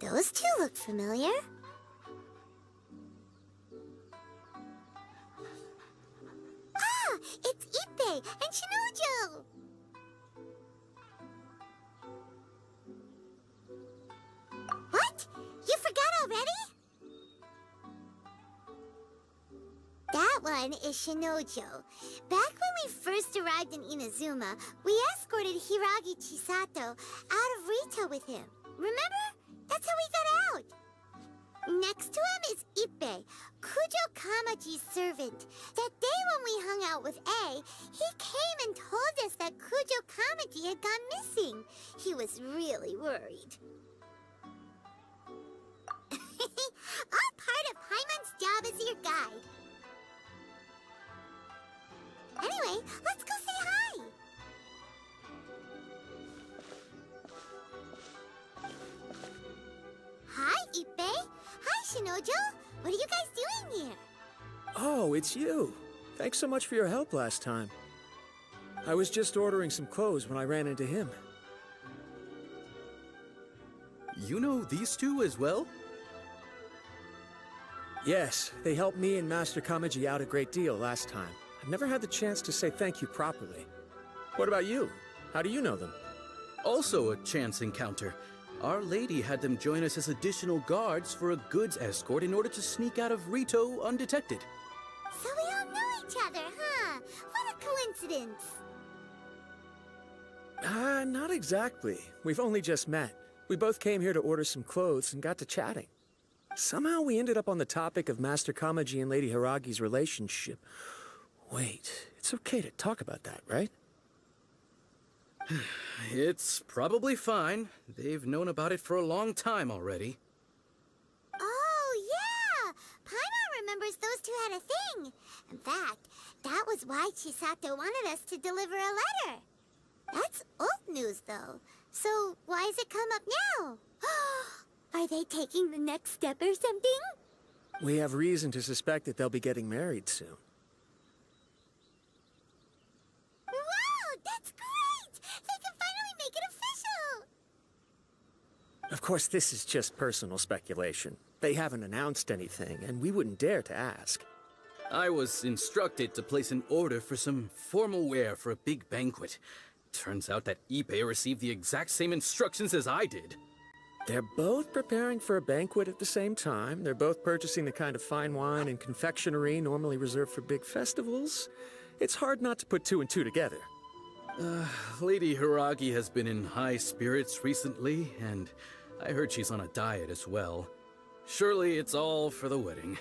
Those two look familiar. Ah! It's Ippei and Shinojo! What? You forgot already? That one is Shinojo. Back when we first arrived in Inazuma, we escorted Hiragi Chisato out of Rito with him. Remember? That's how we got out. Next to him is Ippei, Kujo Kamaji's servant. That day when we hung out with A, he came and told us that Kujo Kamaji had gone missing. He was really worried. All part of Paimon's job as your guide. Anyway, let's go say hi. Hi, Ippei. Hi, Shinojo. What are you guys doing here? Oh, it's you. Thanks so much for your help last time. I was just ordering some clothes when I ran into him. You know these two as well? Yes, they helped me and Master Kamaji out a great deal last time. I've never had the chance to say thank you properly. What about you? How do you know them? Also a chance encounter. Our lady had them join us as additional guards for a goods escort in order to sneak out of Rito undetected. So we all know each other, huh? What a coincidence. Not exactly. We've only just met. We both came here to order some clothes and got to chatting. Somehow we ended up on the topic of Master Kamaji and Lady Hiragi's relationship. Wait, it's okay to talk about that, right? It's probably fine. They've known about it for a long time already. Oh, yeah! Paimon remembers those two had a thing. In fact, that was why Chisato wanted us to deliver a letter. That's old news, though. So why has it come up now? Are they taking the next step or something? We have reason to suspect that they'll be getting married soon. Wow, that's great! They can finally make it official! Of course, this is just personal speculation. They haven't announced anything, and we wouldn't dare to ask. I was instructed to place an order for some formal wear for a big banquet. Turns out that Ippei received the exact same instructions as I did. They're both preparing for a banquet at the same time. They're both purchasing the kind of fine wine and confectionery normally reserved for big festivals. It's hard not to put two and two together. Lady Hiragi has been in high spirits recently, and I heard she's on a diet as well. Surely it's all for the wedding.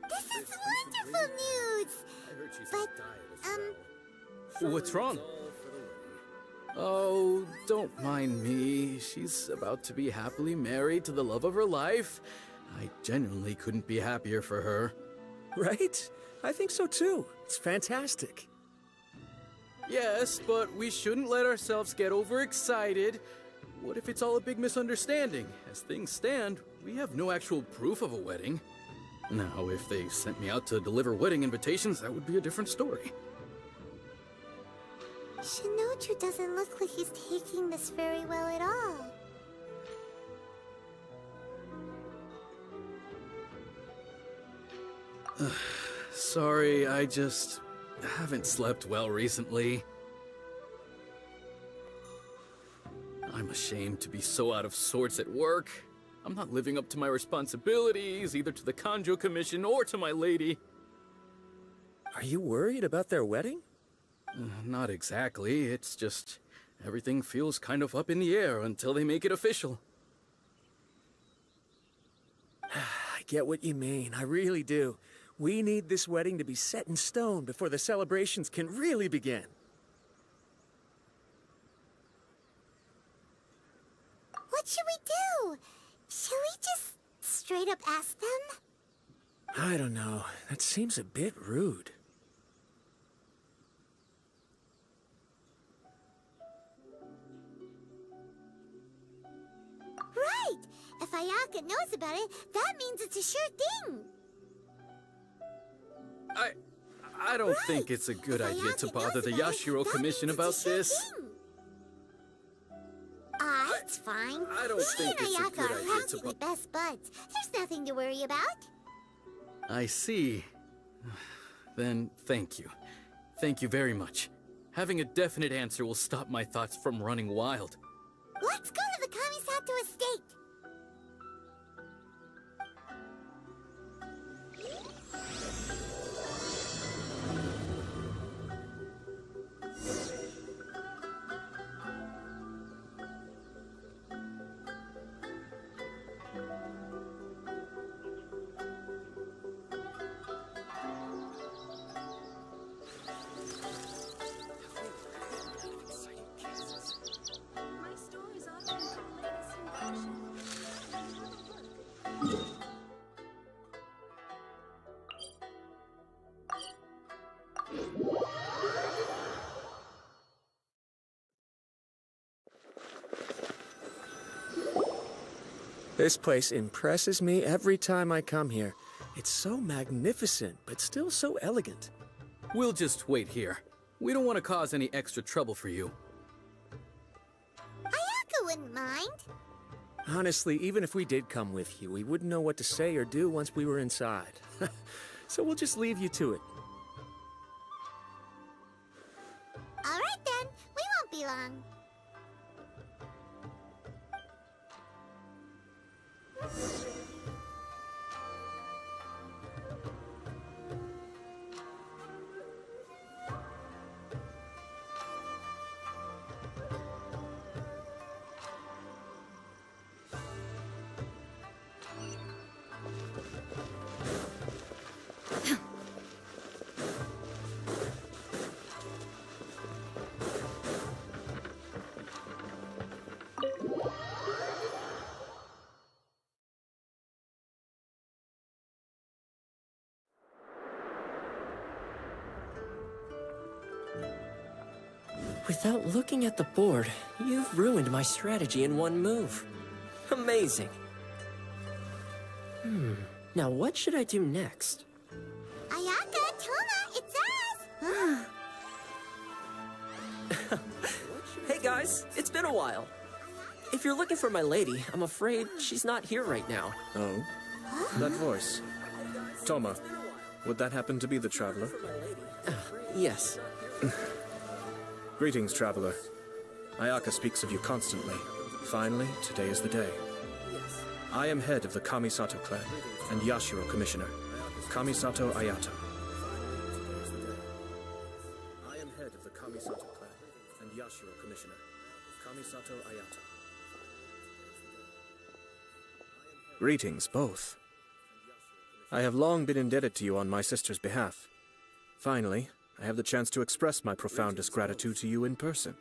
This is wonderful news! I heard she's But, on a diet as well. What's wrong? Um, Oh, don't mind me. She's about to be happily married to the love of her life. I genuinely couldn't be happier for her. Right? I think so too. It's fantastic. Yes, but we shouldn't let ourselves get overexcited. What if it's all a big misunderstanding? As things stand, we have no actual proof of a wedding. Now, if they sent me out to deliver wedding invitations, that would be a different story. Shinoju doesn't look like he's taking this very well at all. Sorry, I just haven't slept well recently. I'm ashamed to be so out of sorts at work. I'm not living up to my responsibilities, either to the Kanjo Commission or to my lady. Are you worried about their wedding? Not exactly, it's just everything feels kind of up in the air until they make it official. I get what you mean, I really do. We need this wedding to be set in stone before the celebrations can really begin. What should we do? Should we just straight up ask them? I don't know, that seems a bit rude. Right! If Ayaka knows about it, that means it's a sure thing! I don't think it's a good idea to bother the Yashiro Commission about this. Ah, it's fine. I don't think He it's a and good Ayaka are idea to practically best buds. There's nothing to worry about. I see. Then thank you. Thank you very much. Having a definite answer will stop my thoughts from running wild. Let's go to the Kamisato estate. My stories often have the latest in fashion. Have a look. This place impresses me every time I come here. It's so magnificent, but still so elegant. We'll just wait here. We don't want to cause any extra trouble for you. Ayaka wouldn't mind. Honestly, even if we did come with you, we wouldn't know what to say or do once we were inside. So we'll just leave you to it. All right then, we won't be long. Without looking at the board, you've ruined my strategy in one move. Amazing. Now what should I do next? Ayaka, Toma, it's us! Hey guys, it's been a while. If you're looking for my lady, I'm afraid she's not here right now. Oh? That voice. Toma, would that happen to be the traveler? Yes. Greetings, traveler. Ayaka speaks of you constantly. Finally, today is the day. I am head of the Kamisato clan and Yashiro commissioner, Kamisato Ayato. I am head of the Kamisato clan and Yashiro commissioner, Kamisato Ayato. Greetings, both. I have long been indebted to you on my sister's behalf. Finally, I have the chance to express my profoundest gratitude to you in person.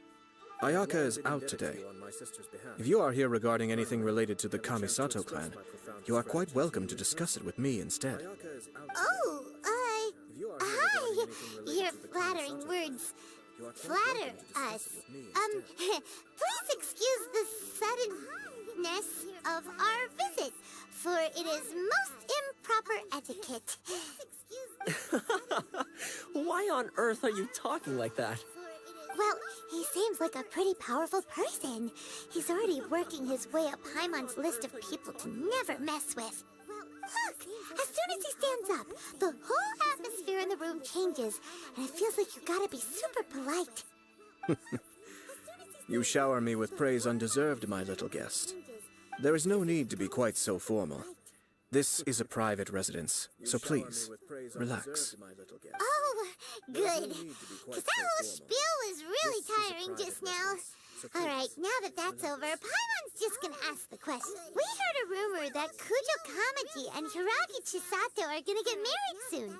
Ayaka is out today. If you are here regarding anything related to the Kamisato clan, you are quite welcome to discuss it with me instead. Oh, hi! Your flattering words flatter us. Please excuse the suddenness of our visit, for it is most improper etiquette. Why on earth are you talking like that? Well, he seems like a pretty powerful person. He's already working his way up Paimon's list of people to never mess with. Look! As soon as he stands up, the whole atmosphere in the room changes, and it feels like you gotta be super polite. You shower me with praise undeserved, my little guest. There is no need to be quite so formal. This is a private residence, so please, relax. Oh, good. Because that whole spiel was really tiring just now. Alright, now that that's over, Paimon's just gonna ask the question. We heard a rumor that Kujo Kamaji and Hiragi Chisato are gonna get married soon.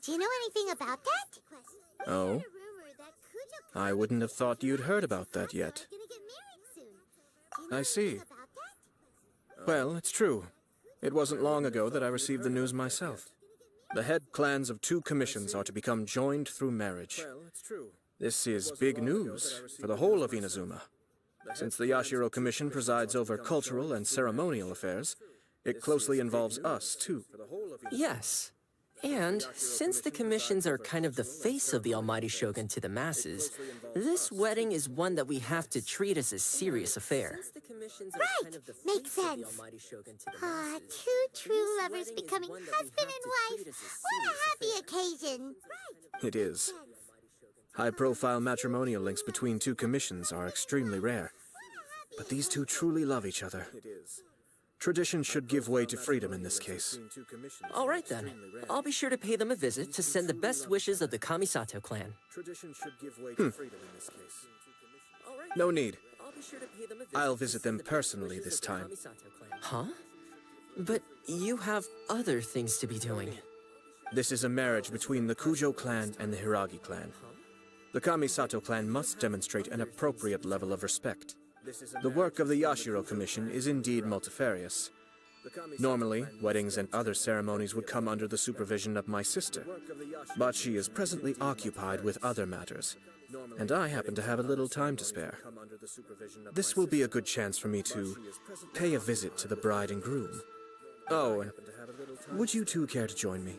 Do you know anything about that? Oh? I wouldn't have thought you'd heard about that yet. I see. Well, it's true. It wasn't long ago that I received the news myself. The head clans of 2 commissions are to become joined through marriage. This is big news for the whole of Inazuma. Since the Yashiro Commission presides over cultural and ceremonial affairs, it closely involves us, too. Yes. And since the commissions are kind of the face of the almighty shogun to the masses, this wedding is one that we have to treat as a serious affair. Right, makes sense. Two true lovers becoming husband and wife. What a happy occasion. It is. High-profile matrimonial links between two commissions are extremely rare. But these two truly love each other. Tradition should give way to freedom in this case. All right then. I'll be sure to pay them a visit to send the best wishes of the Kamisato clan. No need. I'll visit them personally this time. Huh? But you have other things to be doing. This is a marriage between the Kujo clan and the Hiragi clan. The Kamisato clan must demonstrate an appropriate level of respect. The work of the Yashiro Commission is indeed multifarious. Normally, weddings and other ceremonies would come under the supervision of my sister, but she is presently occupied with other matters, and I happen to have a little time to spare. This will be a good chance for me to pay a visit to the bride and groom. Oh, and would you two care to join me?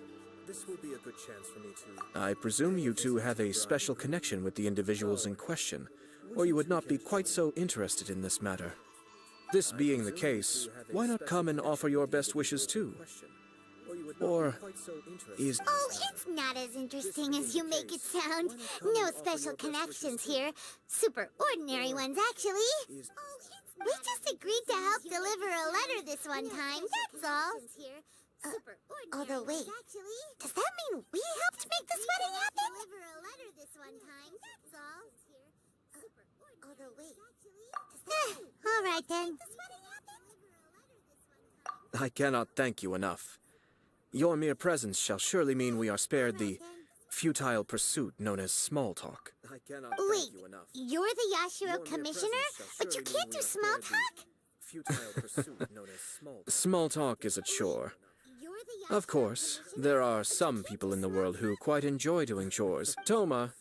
I presume you two have a special connection with the individuals in question, or you would not be quite so interested in this matter. This being the case, why not come and offer your best wishes too? Or is... Oh, it's not as interesting as you make it sound. No special connections here. Super ordinary ones, actually. We just agreed to help deliver a letter this one time, that's all. Although, wait, does that mean we helped make this wedding happen? All right, then. I cannot thank you enough. Your mere presence shall surely mean we are spared the futile pursuit known as small talk. Wait, you're the Yashiro Commissioner, but you can't do small talk? Small talk is a chore. Of course, there are some people in the world who quite enjoy doing chores. Toma,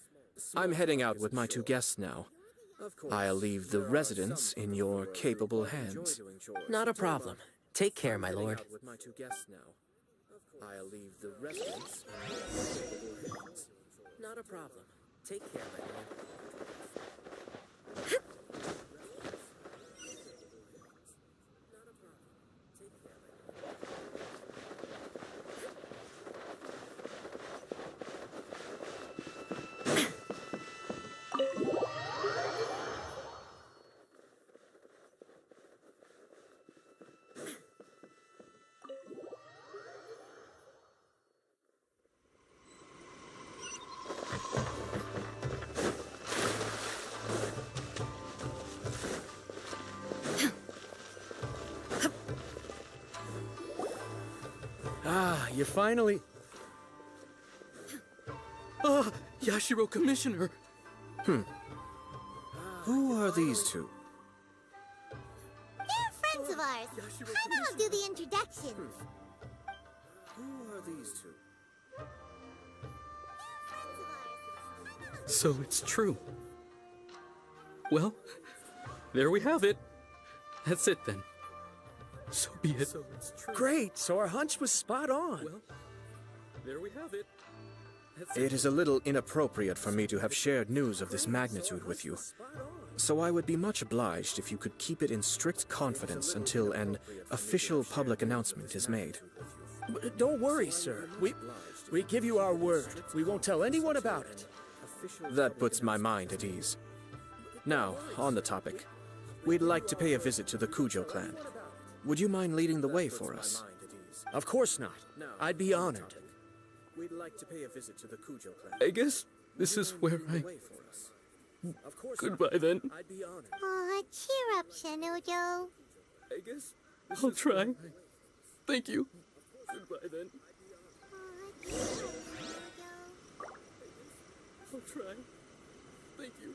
I'm heading out with my two guests now. I'll leave the residence in your capable hands. Not a problem. Take care, my lord. I'll leave the residence in your capable hands. Not a problem. Take care, my lord. Ah, you finally... Ah, Yashiro Commissioner! Who are these two? They're friends of ours. How about I'll do the introductions? Who are these two? So it's true. Well, there we have it. That's it then. So be it. Great, so our hunch was spot on. Well, there we have it. It is a little inappropriate for me to have shared news of this magnitude with you, so I would be much obliged if you could keep it in strict confidence until an official public announcement is made. Don't worry, sir. We give you our word. We won't tell anyone about it. That puts my mind at ease. Now, on the topic. We'd like to pay a visit to the Kujo clan. Would you mind leading the way for us? Of course not. I'd be honored. We'd like to pay a visit to the Kujo clan. I guess this is where I... Goodbye then. I'd be honored. Aw, cheer up, Shinojo. I guess I'll try. Thank you. Goodbye then. Aw, cheer up, Shinojo. I'll try. Thank you.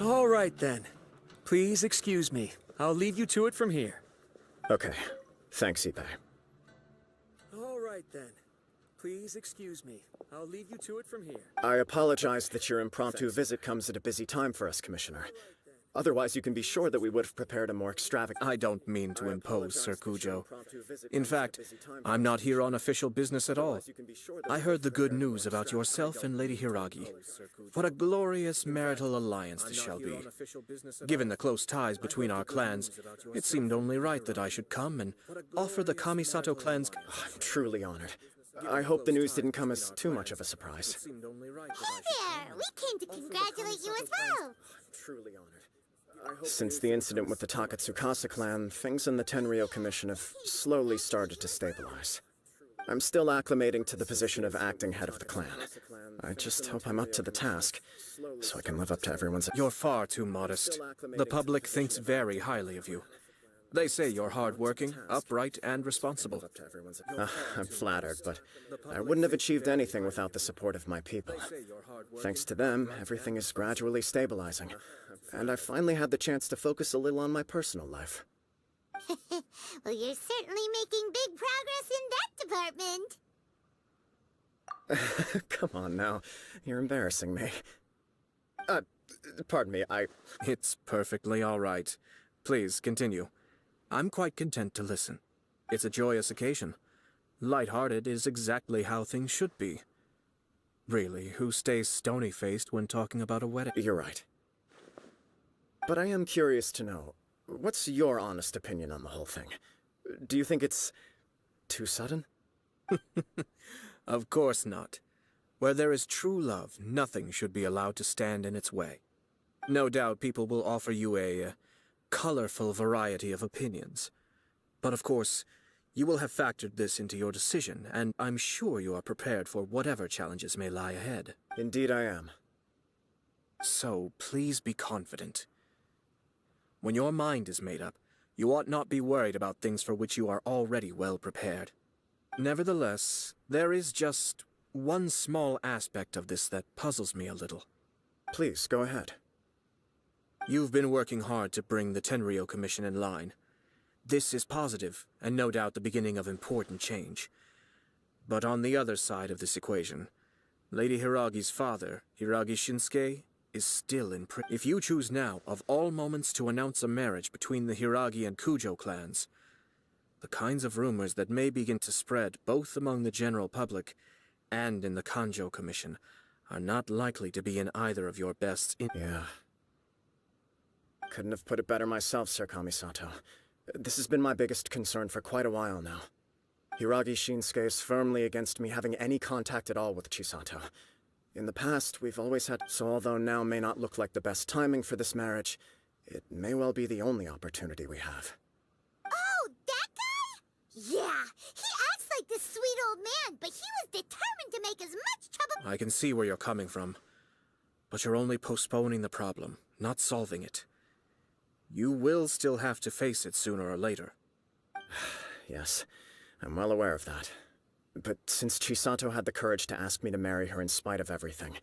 All right, then. Please excuse me. I'll leave you to it from here. Okay. Thanks, Ippei. All right, then. Please excuse me. I'll leave you to it from here. I apologize that your impromptu visit comes at a busy time for us, Commissioner. Otherwise, you can be sure that we would have prepared a more extravagant... I don't mean to impose, Sir Kujo. In fact, I'm not here on official business at all. I heard the good news about yourself and Lady Hiragi. What a glorious marital alliance this shall be. Given the close ties between our clans, it seemed only right that I should come and offer the Kamisato clan's... I'm truly honored. I hope the news didn't come as too much of a surprise. Hey there! We came to congratulate you as well! I'm truly honored. Since the incident with the Takatsukasa clan, things in the Tenryou Commission have slowly started to stabilize. I'm still acclimating to the position of acting head of the clan. I just hope I'm up to the task, so I can live up to everyone's... You're far too modest. The public thinks very highly of you. They say you're hardworking, upright, and responsible. I'm flattered, but I wouldn't have achieved anything without the support of my people. Thanks to them, everything is gradually stabilizing. And I finally had the chance to focus a little on my personal life. Well, you're certainly making big progress in that department. Come on now, you're embarrassing me. Pardon me, It's perfectly all right. Please, continue. I'm quite content to listen. It's a joyous occasion. Light-hearted is exactly how things should be. Really, who stays stony-faced when talking about a wedding? You're right. But I am curious to know, what's your honest opinion on the whole thing? Do you think it's too sudden? Of course not. Where there is true love, nothing should be allowed to stand in its way. No doubt people will offer you a colorful variety of opinions. But of course, you will have factored this into your decision, and I'm sure you are prepared for whatever challenges may lie ahead. Indeed I am. So please be confident. When your mind is made up, you ought not be worried about things for which you are already well prepared. Nevertheless, there is just one small aspect of this that puzzles me a little. Please, go ahead. You've been working hard to bring the Tenryou Commission in line. This is positive, and no doubt the beginning of important change. But on the other side of this equation, Lady Hiragi's father, Hiragi Shinsuke, is still in prison. If you choose now, of all moments, to announce a marriage between the Hiragi and Kujo clans, the kinds of rumors that may begin to spread both among the general public and in the Kanjo Commission are not likely to be in either of your best Yeah. Couldn't have put it better myself, Sir Kamisato. This has been my biggest concern for quite a while now. Hiragi Shinsuke is firmly against me having any contact at all with Chisato. In the past, we've always had... So although now may not look like the best timing for this marriage, it may well be the only opportunity we have. Oh, that guy? Yeah, he acts like this sweet old man, but he was determined to make as much trouble... I can see where you're coming from, but you're only postponing the problem, not solving it. You will still have to face it sooner or later. Yes, I'm well aware of that. But since Chisato had the courage to ask me to marry her in spite of everything,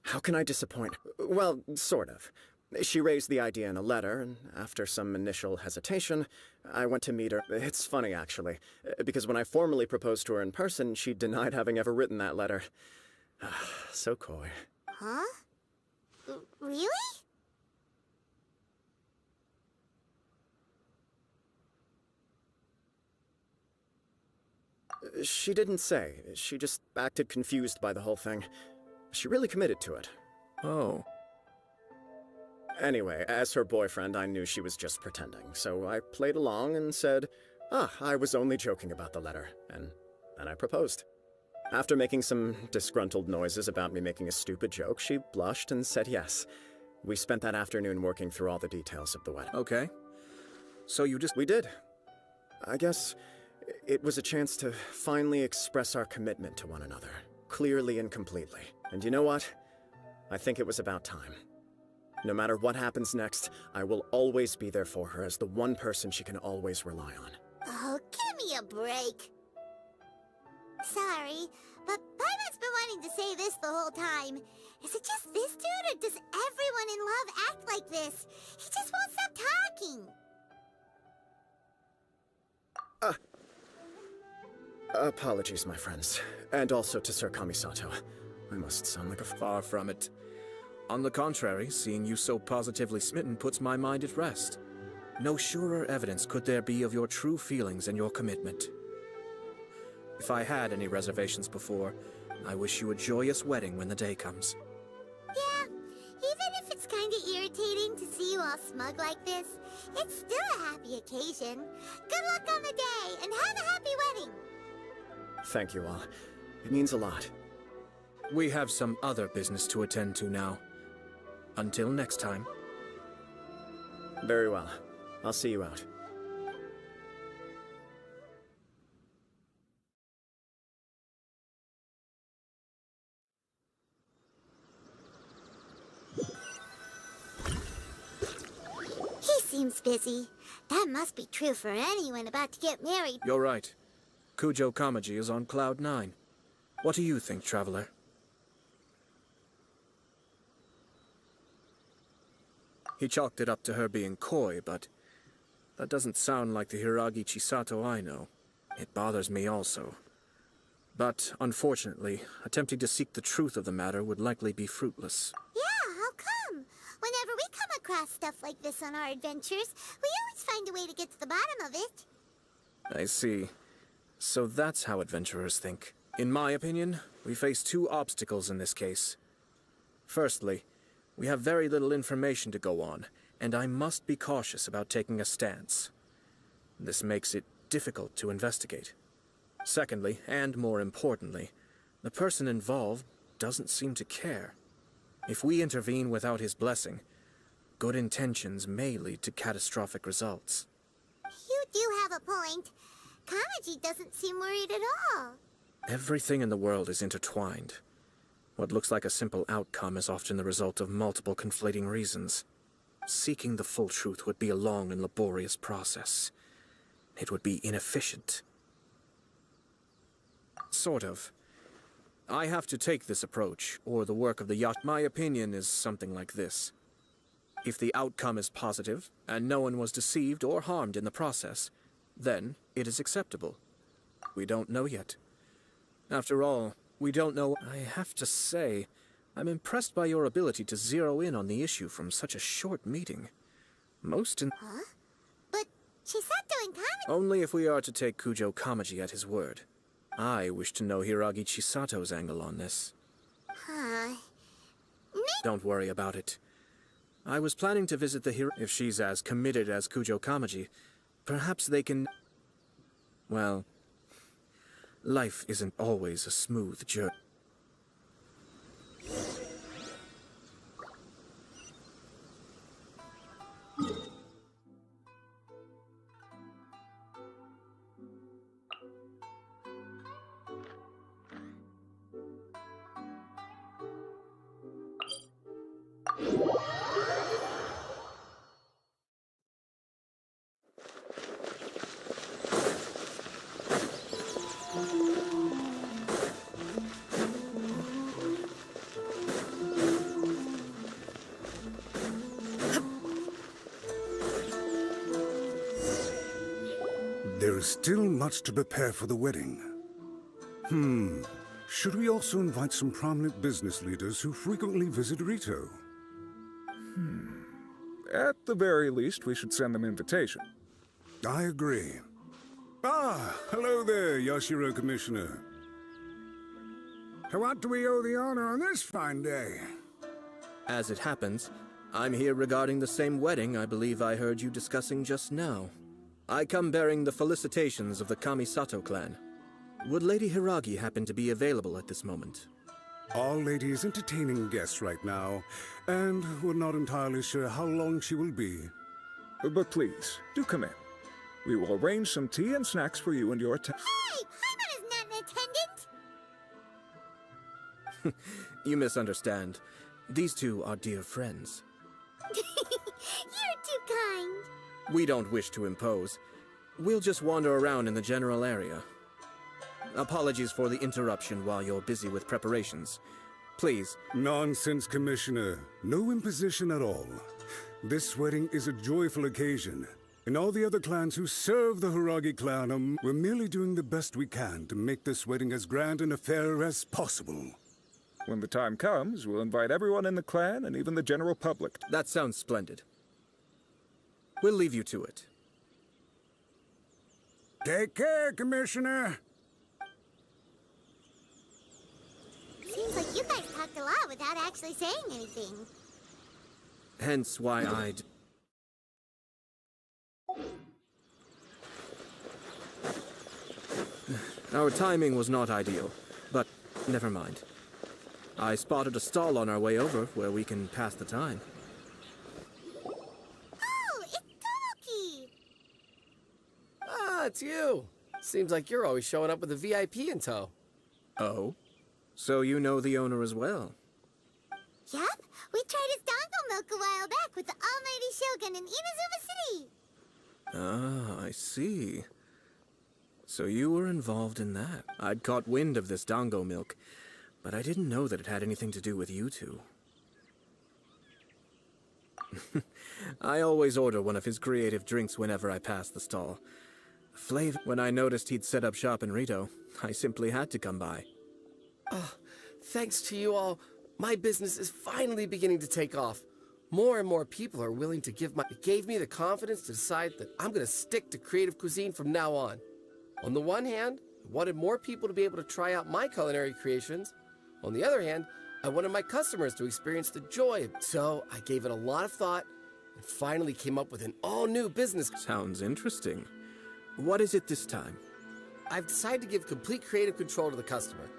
how can I disappoint? Well, sort of. She raised the idea in a letter, and after some initial hesitation, I went to meet her. It's funny, actually, because when I formally proposed to her in person, she denied having ever written that letter. So coy. Huh? Really? She didn't say. She just acted confused by the whole thing. She really committed to it. Oh. Anyway, as her boyfriend, I knew she was just pretending, so I played along and said, I was only joking about the letter, and then I proposed. After making some disgruntled noises about me making a stupid joke, she blushed and said yes. We spent that afternoon working through all the details of the wedding. Okay. So you just... We did. I guess it was a chance to finally express our commitment to one another, clearly and completely. And you know what? I think it was about time. No matter what happens next, I will always be there for her as the one person she can always rely on. Oh, give me a break. Sorry, but Paimon's been wanting to say this the whole time. Is it just this dude, or does everyone in love act like this? He just won't stop talking. Apologies, my friends. And also to Sir Kamisato. I must sound like a Far from it. On the contrary, seeing you so positively smitten puts my mind at rest. No surer evidence could there be of your true feelings and your commitment. If I had any reservations before, I wish you a joyous wedding when the day comes. Yeah, even if it's kinda irritating to see you all smug like this, it's still a happy occasion. Good luck on the day, and have a happy wedding! Thank you all. It means a lot. We have some other business to attend to now. Until next time. Very well. I'll see you out. He seems busy. That must be true for anyone about to get married. You're right. Kujo Kamaji is on Cloud 9. What do you think, Traveler? He chalked it up to her being coy, but that doesn't sound like the Hiragi Chisato I know. It bothers me also. But, unfortunately, attempting to seek the truth of the matter would likely be fruitless. Yeah, how come? Whenever we come across stuff like this on our adventures, we always find a way to get to the bottom of it. I see. So that's how adventurers think. In my opinion, we face two obstacles in this case. Firstly, we have very little information to go on, and I must be cautious about taking a stance. This makes it difficult to investigate. Secondly, and more importantly, the person involved doesn't seem to care. If we intervene without his blessing, good intentions may lead to catastrophic results. You do have a point. Kamaji doesn't seem worried at all. Everything in the world is intertwined. What looks like a simple outcome is often the result of multiple conflating reasons. Seeking the full truth would be a long and laborious process. It would be inefficient. Sort of. I have to take this approach, or the work of the yacht. My opinion is something like this. If the outcome is positive, and no one was deceived or harmed in the process, then it is acceptable. We don't know yet. After all, we don't know. I have to say, I'm impressed by your ability to zero in on the issue from such a short meeting. Huh? But Chisato and Kamaji... Only if we are to take Kujo Kamaji at his word. I wish to know Hiragi Chisato's angle on this. Huh... Don't worry about it. I was planning to visit the If she's as committed as Kujo Kamaji, perhaps they can... Well... Life isn't always a smooth journey. There is still much to prepare for the wedding. Should we also invite some prominent business leaders who frequently visit Rito? At the very least, we should send them invitation. I agree. Ah, hello there, Yashiro Commissioner. To what do we owe the honor on this fine day? As it happens, I'm here regarding the same wedding I believe I heard you discussing just now. I come bearing the felicitations of the Kamisato clan. Would Lady Hiragi happen to be available at this moment? Our lady is entertaining guests right now, and we're not entirely sure how long she will be. But please, do come in. We will arrange some tea and snacks for you and your Hey! Paimon is not an attendant! You misunderstand. These two are dear friends. You're too kind. We don't wish to impose. We'll just wander around in the general area. Apologies for the interruption while you're busy with preparations. Please. Nonsense, Commissioner. No imposition at all. This wedding is a joyful occasion, and all the other clans who serve the Hiragi clan we're merely doing the best we can to make this wedding as grand and a fair as possible. When the time comes, we'll invite everyone in the clan and even the general public. That sounds splendid. We'll leave you to it. Take care, Commissioner. Seems like you guys talked a lot without actually saying anything. Hence why I'd... Our timing was not ideal, but never mind. I spotted a stall on our way over where we can pass the time. Oh, it's Tomoki! Ah, it's you. Seems like you're always showing up with a VIP in tow. Oh? So you know the owner as well? Yup, we tried his dango milk a while back with the almighty Shogun in Inazuma City. Ah, I see. So you were involved in that. I'd caught wind of this dango milk, but I didn't know that it had anything to do with you two. I always order one of his creative drinks whenever I pass the stall. Flavor. When I noticed he'd set up shop in Rito, I simply had to come by. Thanks to you all, my business is finally beginning to take off. More and more people are willing to give It gave me the confidence to decide that I'm going to stick to creative cuisine from now on. On the one hand, I wanted more people to be able to try out my culinary creations. On the other hand, I wanted my customers to experience the joy. So I gave it a lot of thought and finally came up with an all-new business. Sounds interesting. What is it this time? I've decided to give complete creative control to the customer.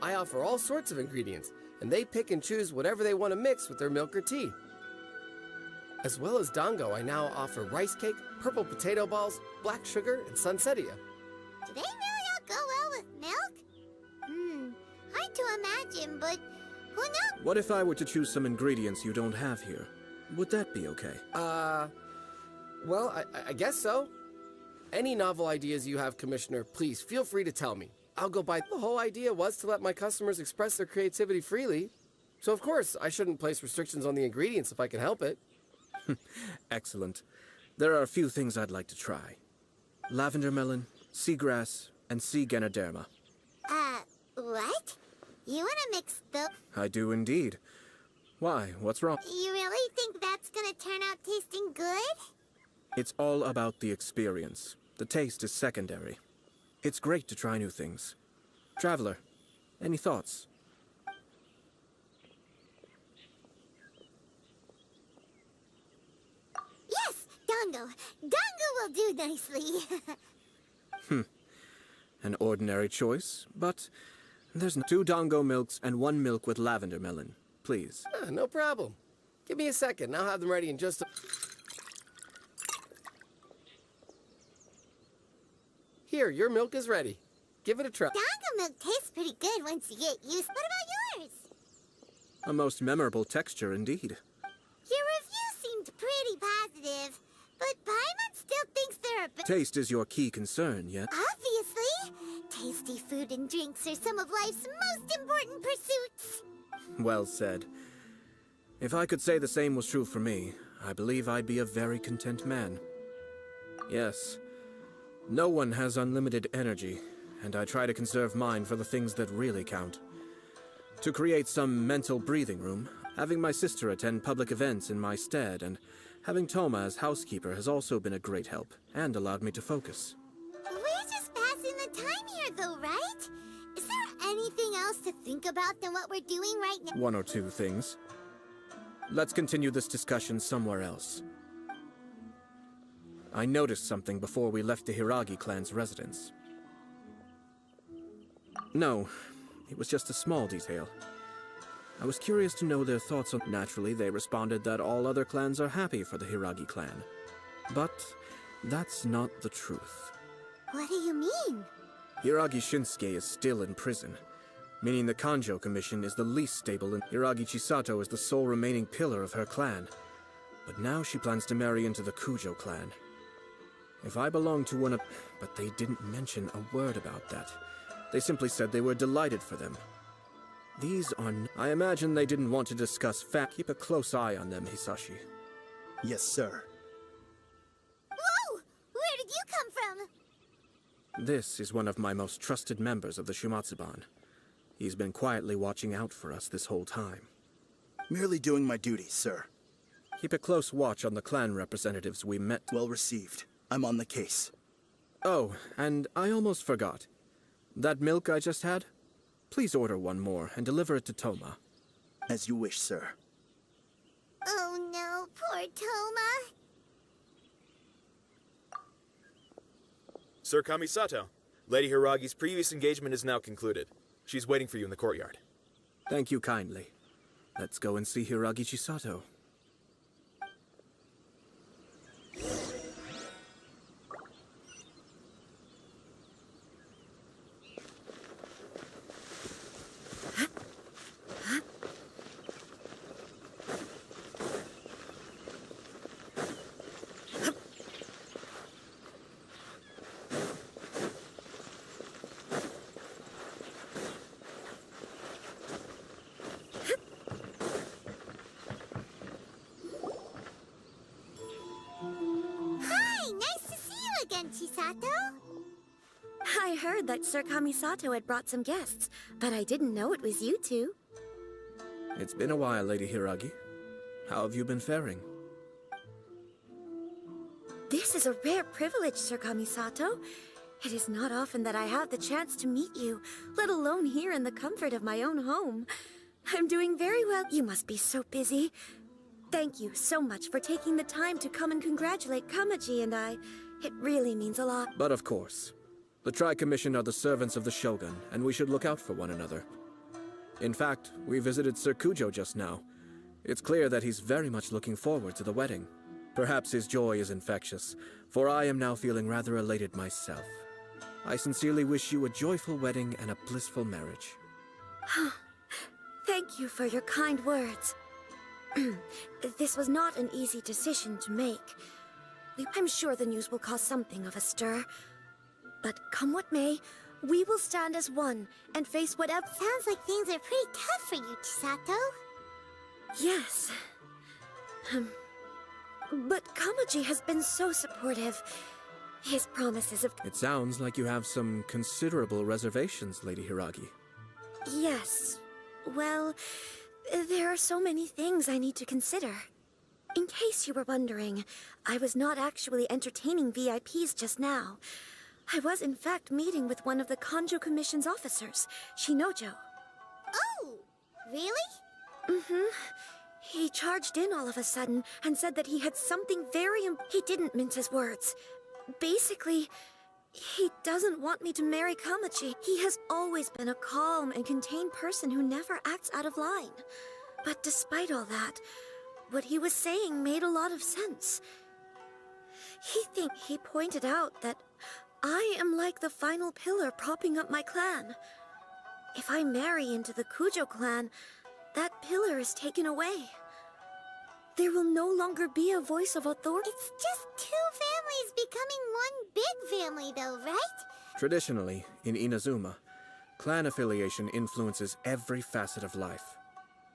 I offer all sorts of ingredients, and they pick and choose whatever they want to mix with their milk or tea. As well as dango, I now offer rice cake, purple potato balls, black sugar, and sunsettia. Do they really all go well with milk? Hard to imagine, but who knows? What if I were to choose some ingredients you don't have here? Would that be okay? Well, I guess so. Any novel ideas you have, Commissioner, please feel free to tell me. I'll go by. The whole idea was to let my customers express their creativity freely. So of course, I shouldn't place restrictions on the ingredients if I can help it. Excellent. There are a few things I'd like to try. Lavender melon, seagrass, and sea ganoderma. What? You wanna mix the... I do indeed. Why? What's wrong? You really think that's gonna turn out tasting good? It's all about the experience. The taste is secondary. It's great to try new things. Traveler, any thoughts? Yes, Dango. Dango will do nicely. An ordinary choice, but there's 2 dango milks and 1 milk with lavender melon. Please. No problem. Give me a second, I'll have them ready in just a... Here, your milk is ready. Give it a try. Dango milk tastes pretty good once you get used. What about yours? A most memorable texture indeed. Your review seemed pretty positive, but Paimon still thinks they're a bit... Taste is your key concern, yet... Obviously! Tasty food and drinks are some of life's most important pursuits. Well said. If I could say the same was true for me, I believe I'd be a very content man. Yes. No one has unlimited energy, and I try to conserve mine for the things that really count. To create some mental breathing room, having my sister attend public events in my stead, and having Toma as housekeeper has also been a great help, and allowed me to focus. We're just passing the time here, though, right? Is there anything else to think about than what we're doing right now? 1 or 2 things. Let's continue this discussion somewhere else. I noticed something before we left the Hiragi clan's residence. No, it was just a small detail. I was curious to know their thoughts on... Naturally, they responded that all other clans are happy for the Hiragi clan. But that's not the truth. What do you mean? Hiragi Shinsuke is still in prison, meaning the Kanjo Commission is the least stable and Hiragi Chisato is the sole remaining pillar of her clan. But now she plans to marry into the Kujo clan. If I belong to one of... But they didn't mention a word about that. They simply said they were delighted for them. These are... I imagine they didn't want to discuss Keep a close eye on them, Hisashi. Yes, sir. Whoa! Where did you come from? This is one of my most trusted members of the Shumatsuban. He's been quietly watching out for us this whole time. Merely doing my duty, sir. Keep a close watch on the clan representatives we met. Well received. I'm on the case. Oh, and I almost forgot. That milk I just had? Please order one more and deliver it to Toma. As you wish, sir. Oh no, poor Toma. Sir Kamisato, Lady Hiragi's previous engagement is now concluded. She's waiting for you in the courtyard. Thank you kindly. Let's go and see Hiragi Chisato. Hi, nice to see you again, Chisato. I heard that Sir Kamisato had brought some guests, but I didn't know it was you two. It's been a while, Lady Hiragi. How have you been faring? This is a rare privilege, Sir Kamisato. It is not often that I have the chance to meet you, let alone here in the comfort of my own home. I'm doing very well. You must be so busy. Thank you so much for taking the time to come and congratulate Kamaji and I. It really means a lot. But of course. The Tri-Commission are the servants of the Shogun, and we should look out for one another. In fact, we visited Sir Kujo just now. It's clear that he's very much looking forward to the wedding. Perhaps his joy is infectious, for I am now feeling rather elated myself. I sincerely wish you a joyful wedding and a blissful marriage. Thank you for your kind words. This was not an easy decision to make. I'm sure the news will cause something of a stir. But come what may, we will stand as one and face whatever... Sounds like things are pretty tough for you, Chisato. Yes. But Kamaji has been so supportive. His promises of... It sounds like you have some considerable reservations, Lady Hiragi. Yes. Well, there are so many things I need to consider. In case you were wondering, I was not actually entertaining VIPs just now. I was in fact meeting with one of the Kanjo Commission's officers, Shinojo. Oh, really? Mm-hmm. He charged in all of a sudden and said that he had something He didn't mince his words. Basically, he doesn't want me to marry Kamaji. He has always been a calm and contained person who never acts out of line. But despite all that, what he was saying made a lot of sense. He pointed out that I am like the final pillar propping up my clan. If I marry into the Kujo clan, that pillar is taken away. There will no longer be a voice of authority. It's just two families becoming one big family, though, right? Traditionally, in Inazuma, clan affiliation influences every facet of life.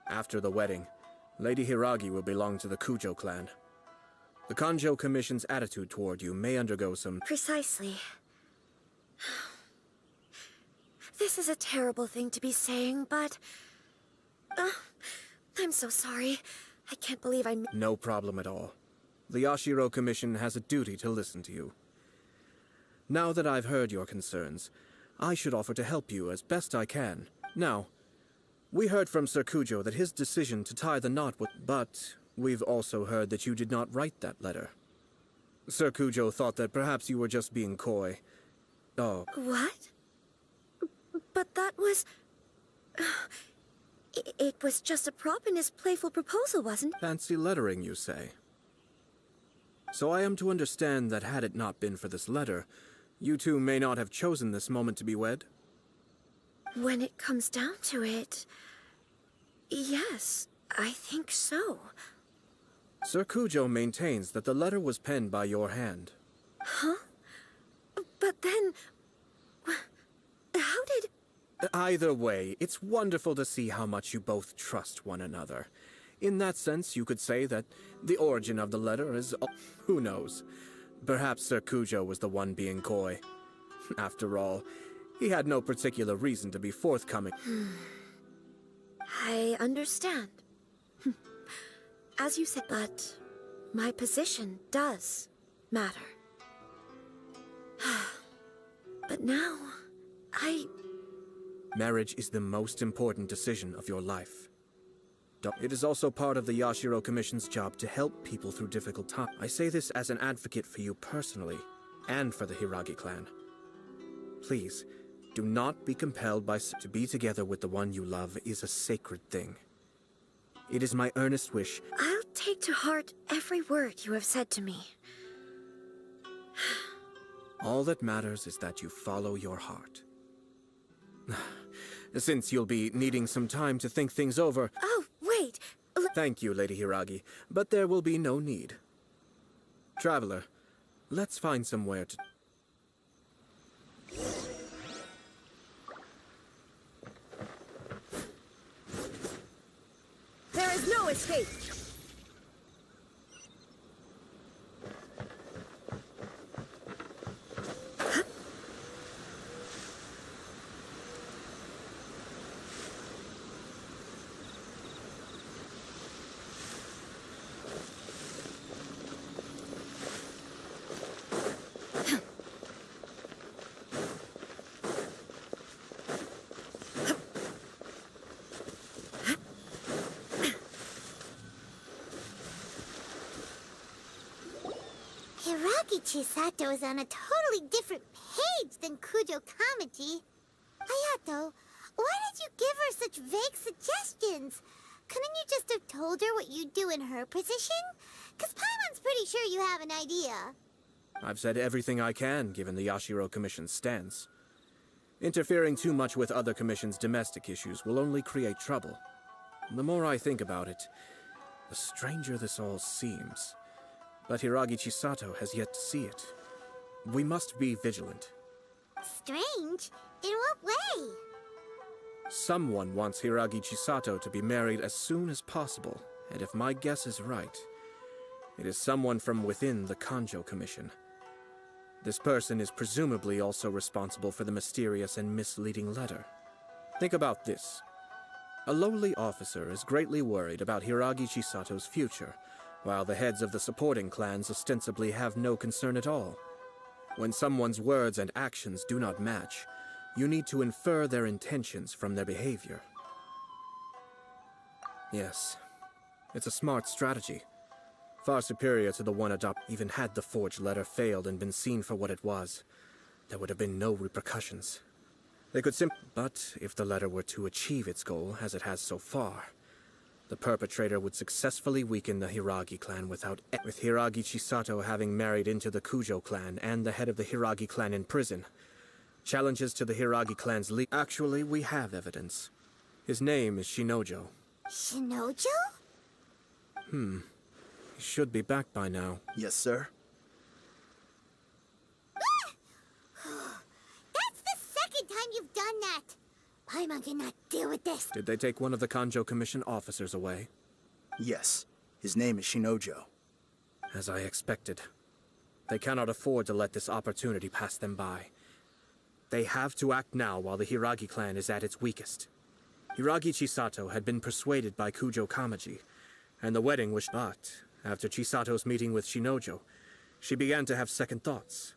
After the wedding, Lady Hiragi will belong to the Kujo clan. The Kanjo Commission's attitude toward you may undergo some... Precisely. This is a terrible thing to be saying, but... I'm so sorry. I can't believe I... No problem at all. The Yashiro Commission has a duty to listen to you. Now that I've heard your concerns, I should offer to help you as best I can. Now, we heard from Sir Kujo that his decision to tie the knot was... But we've also heard that you did not write that letter. Sir Kujo thought that perhaps you were just being coy. Oh. What? But that was... It was just a prop in his playful proposal, wasn't it? Fancy lettering, you say? So I am to understand that had it not been for this letter, you two may not have chosen this moment to be wed? When it comes down to it... Yes, I think so. Sir Kujo maintains that the letter was penned by your hand. Huh? But then... How did... Either way, it's wonderful to see how much you both trust one another. In that sense, you could say that the origin of the letter is... who knows? Perhaps Sir Kujo was the one being coy. After all, he had no particular reason to be forthcoming. I understand. As you said, but my position does matter. But now, Marriage is the most important decision of your life. It is also part of the Yashiro Commission's job to help people through difficult times. I say this as an advocate for you personally, and for the Hiragi clan. Please, do not be compelled to be together with the one you love is a sacred thing. It is my earnest wish. I'll take to heart every word you have said to me. All that matters is that you follow your heart. Since you'll be needing some time to think things over... Oh, wait! Thank you, Lady Hiragi, but there will be no need. Traveler, let's find somewhere to... There is no escape! Hiragi Chisato is on a totally different page than Kujo Kamaji. Hayato, why did you give her such vague suggestions? Couldn't you just have told her what you'd do in her position? 'Cause Paimon's pretty sure you have an idea. I've said everything I can, given the Yashiro Commission's stance. Interfering too much with other commission's domestic issues will only create trouble. The more I think about it, the stranger this all seems. But Hiragi Chisato has yet to see it. We must be vigilant. Strange? In what way? Someone wants Hiragi Chisato to be married as soon as possible, and if my guess is right, it is someone from within the Kanjo Commission. This person is presumably also responsible for the mysterious and misleading letter. Think about this. A lowly officer is greatly worried about Hiragi Chisato's future, while the heads of the supporting clans ostensibly have no concern at all. When someone's words and actions do not match, you need to infer their intentions from their behavior. Yes, it's a smart strategy. Far superior to the one adopted. Even had the forged letter failed and been seen for what it was, there would have been no repercussions. They could But if the letter were to achieve its goal, as it has so far, the perpetrator would successfully weaken the Hiragi clan with Hiragi Chisato having married into the Kujo clan and the head of the Hiragi clan in prison. Challenges to the Hiragi clan's Actually, we have evidence. His name is Shinojo. Shinojo? He should be back by now. Yes, sir. That's the second time you've done that! Paimon cannot deal with this. Did they take one of the Kanjo Commission officers away? Yes. His name is Shinojo. As I expected. They cannot afford to let this opportunity pass them by. They have to act now while the Hiragi clan is at its weakest. Hiragi Chisato had been persuaded by Kujo Kamaji, and the wedding was... But after Chisato's meeting with Shinojo, she began to have second thoughts.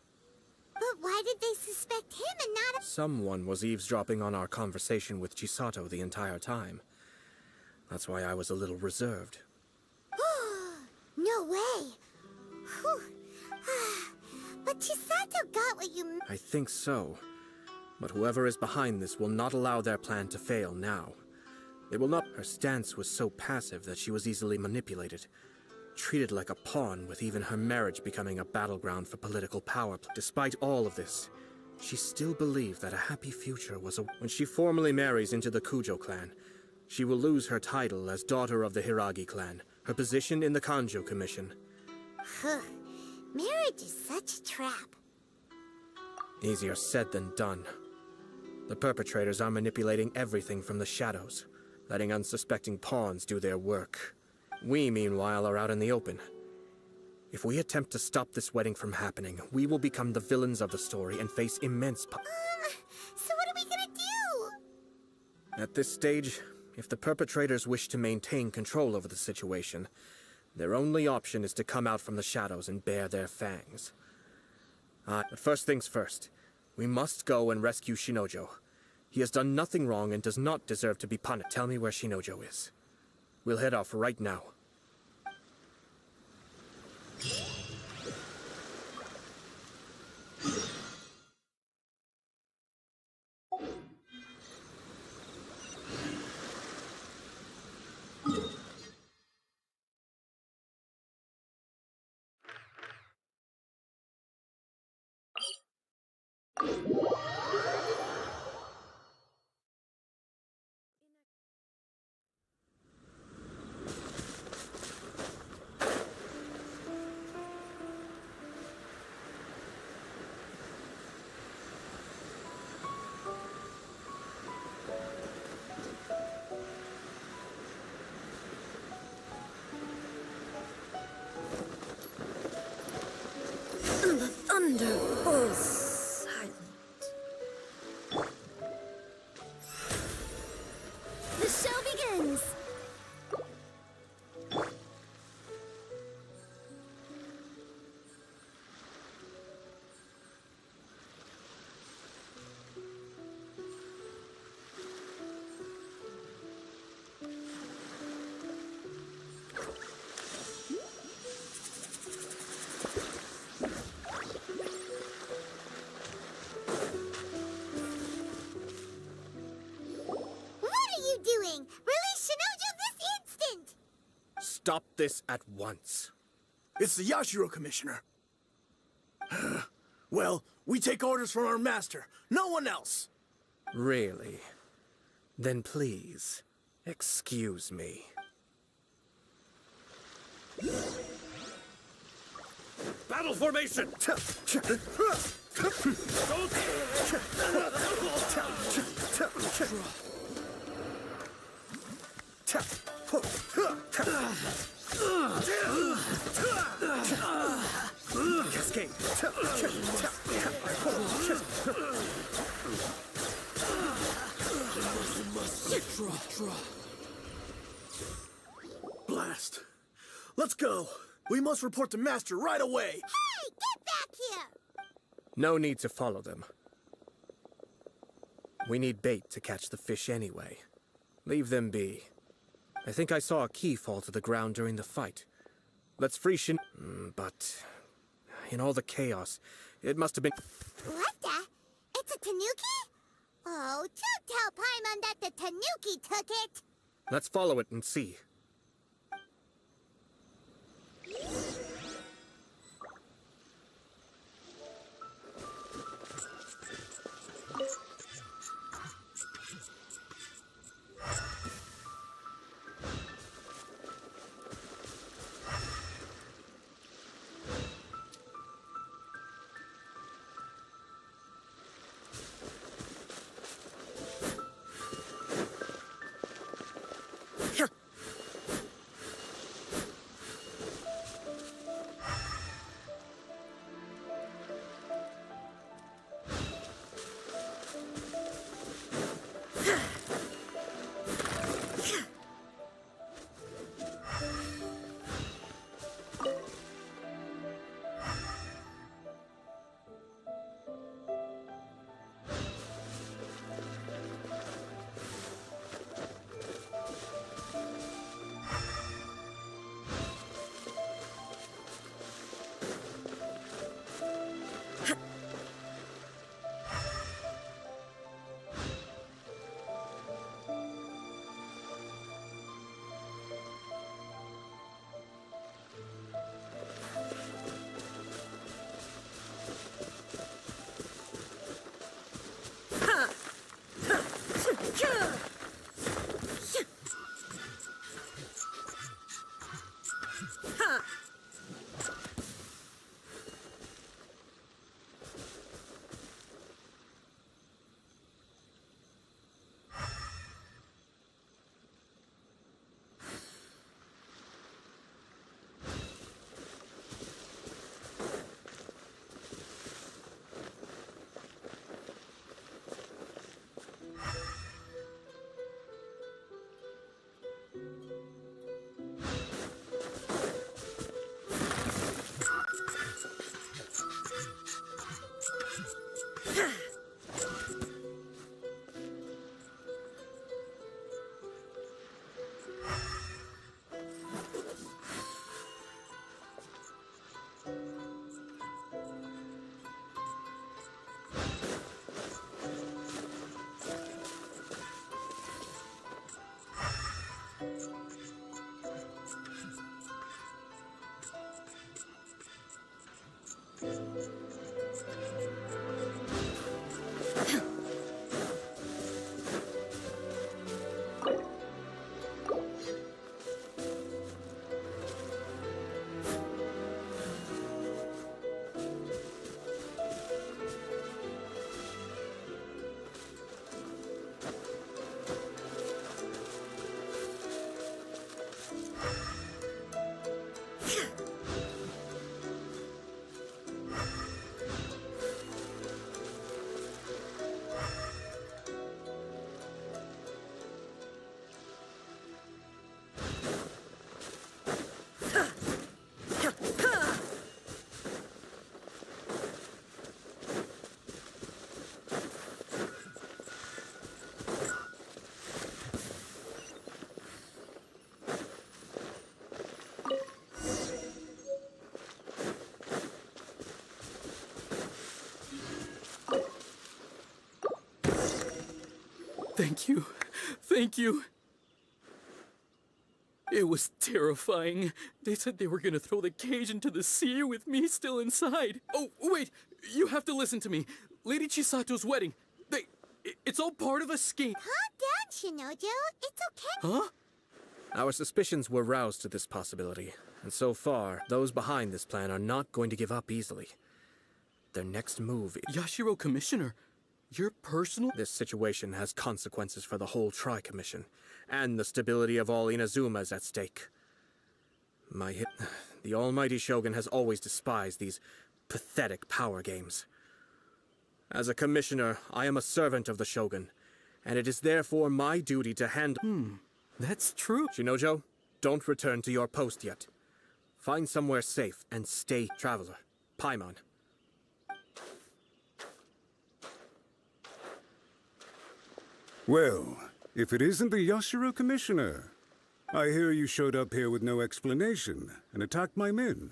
But why did they suspect him and not... Someone was eavesdropping on our conversation with Chisato the entire time. That's why I was a little reserved. No way! Whew. But Chisato got what you... I think so. But whoever is behind this will not allow their plan to fail now. They will not... Her stance was so passive that she was easily manipulated. Treated like a pawn, with even her marriage becoming a battleground for political power. Despite all of this, she still believed that a happy future was When she formally marries into the Kujo clan, she will lose her title as daughter of the Hiragi clan, her position in the Kanjo Commission. Marriage is such a trap. Easier said than done. The perpetrators are manipulating everything from the shadows, letting unsuspecting pawns do their work. We, meanwhile, are out in the open. If we attempt to stop this wedding from happening, we will become the villains of the story and face immense So what are we gonna do? At this stage, if the perpetrators wish to maintain control over the situation, their only option is to come out from the shadows and bare their fangs. But first things first, we must go and rescue Shinojo. He has done nothing wrong and does not deserve to be punished. Tell me where Shinojo is. We'll head off right now. The thunder falls silent. The show begins! Doing? Release Shinojo this instant! Stop this at once. It's the Yashiro Commissioner. Well, we take orders from our master. No one else. Really? Then please, excuse me. Battle formation! Cascade. Blast. Let's go. We must report to Master right away. Hey, get back here! No need to follow them. We need bait to catch the fish anyway. Leave them be. I think I saw a key fall to the ground during the fight. Let's free Shin... But... in all the chaos, it must have been... What the? It's a tanuki? Oh, don't tell Paimon that the tanuki took it! Let's follow it and see. Thank you. Thank you. It was terrifying. They said they were gonna throw the cage into the sea with me still inside. Oh, wait! You have to listen to me. Lady Chisato's wedding. It's all part of a scheme. Calm down, Shinojo. It's okay. Huh? Our suspicions were roused to this possibility, and so far, those behind this plan are not going to give up easily. Their next move... Yashiro Commissioner, your personal... This situation has consequences for the whole Tri-Commission, and the stability of all Inazuma is at stake. The almighty Shogun has always despised these pathetic power games. As a commissioner, I am a servant of the Shogun, and it is therefore my duty to handle... That's true. Shinojo, don't return to your post yet. Find somewhere safe and stay, traveler. Paimon. Well, if it isn't the Yashiro Commissioner, I hear you showed up here with no explanation and attacked my men.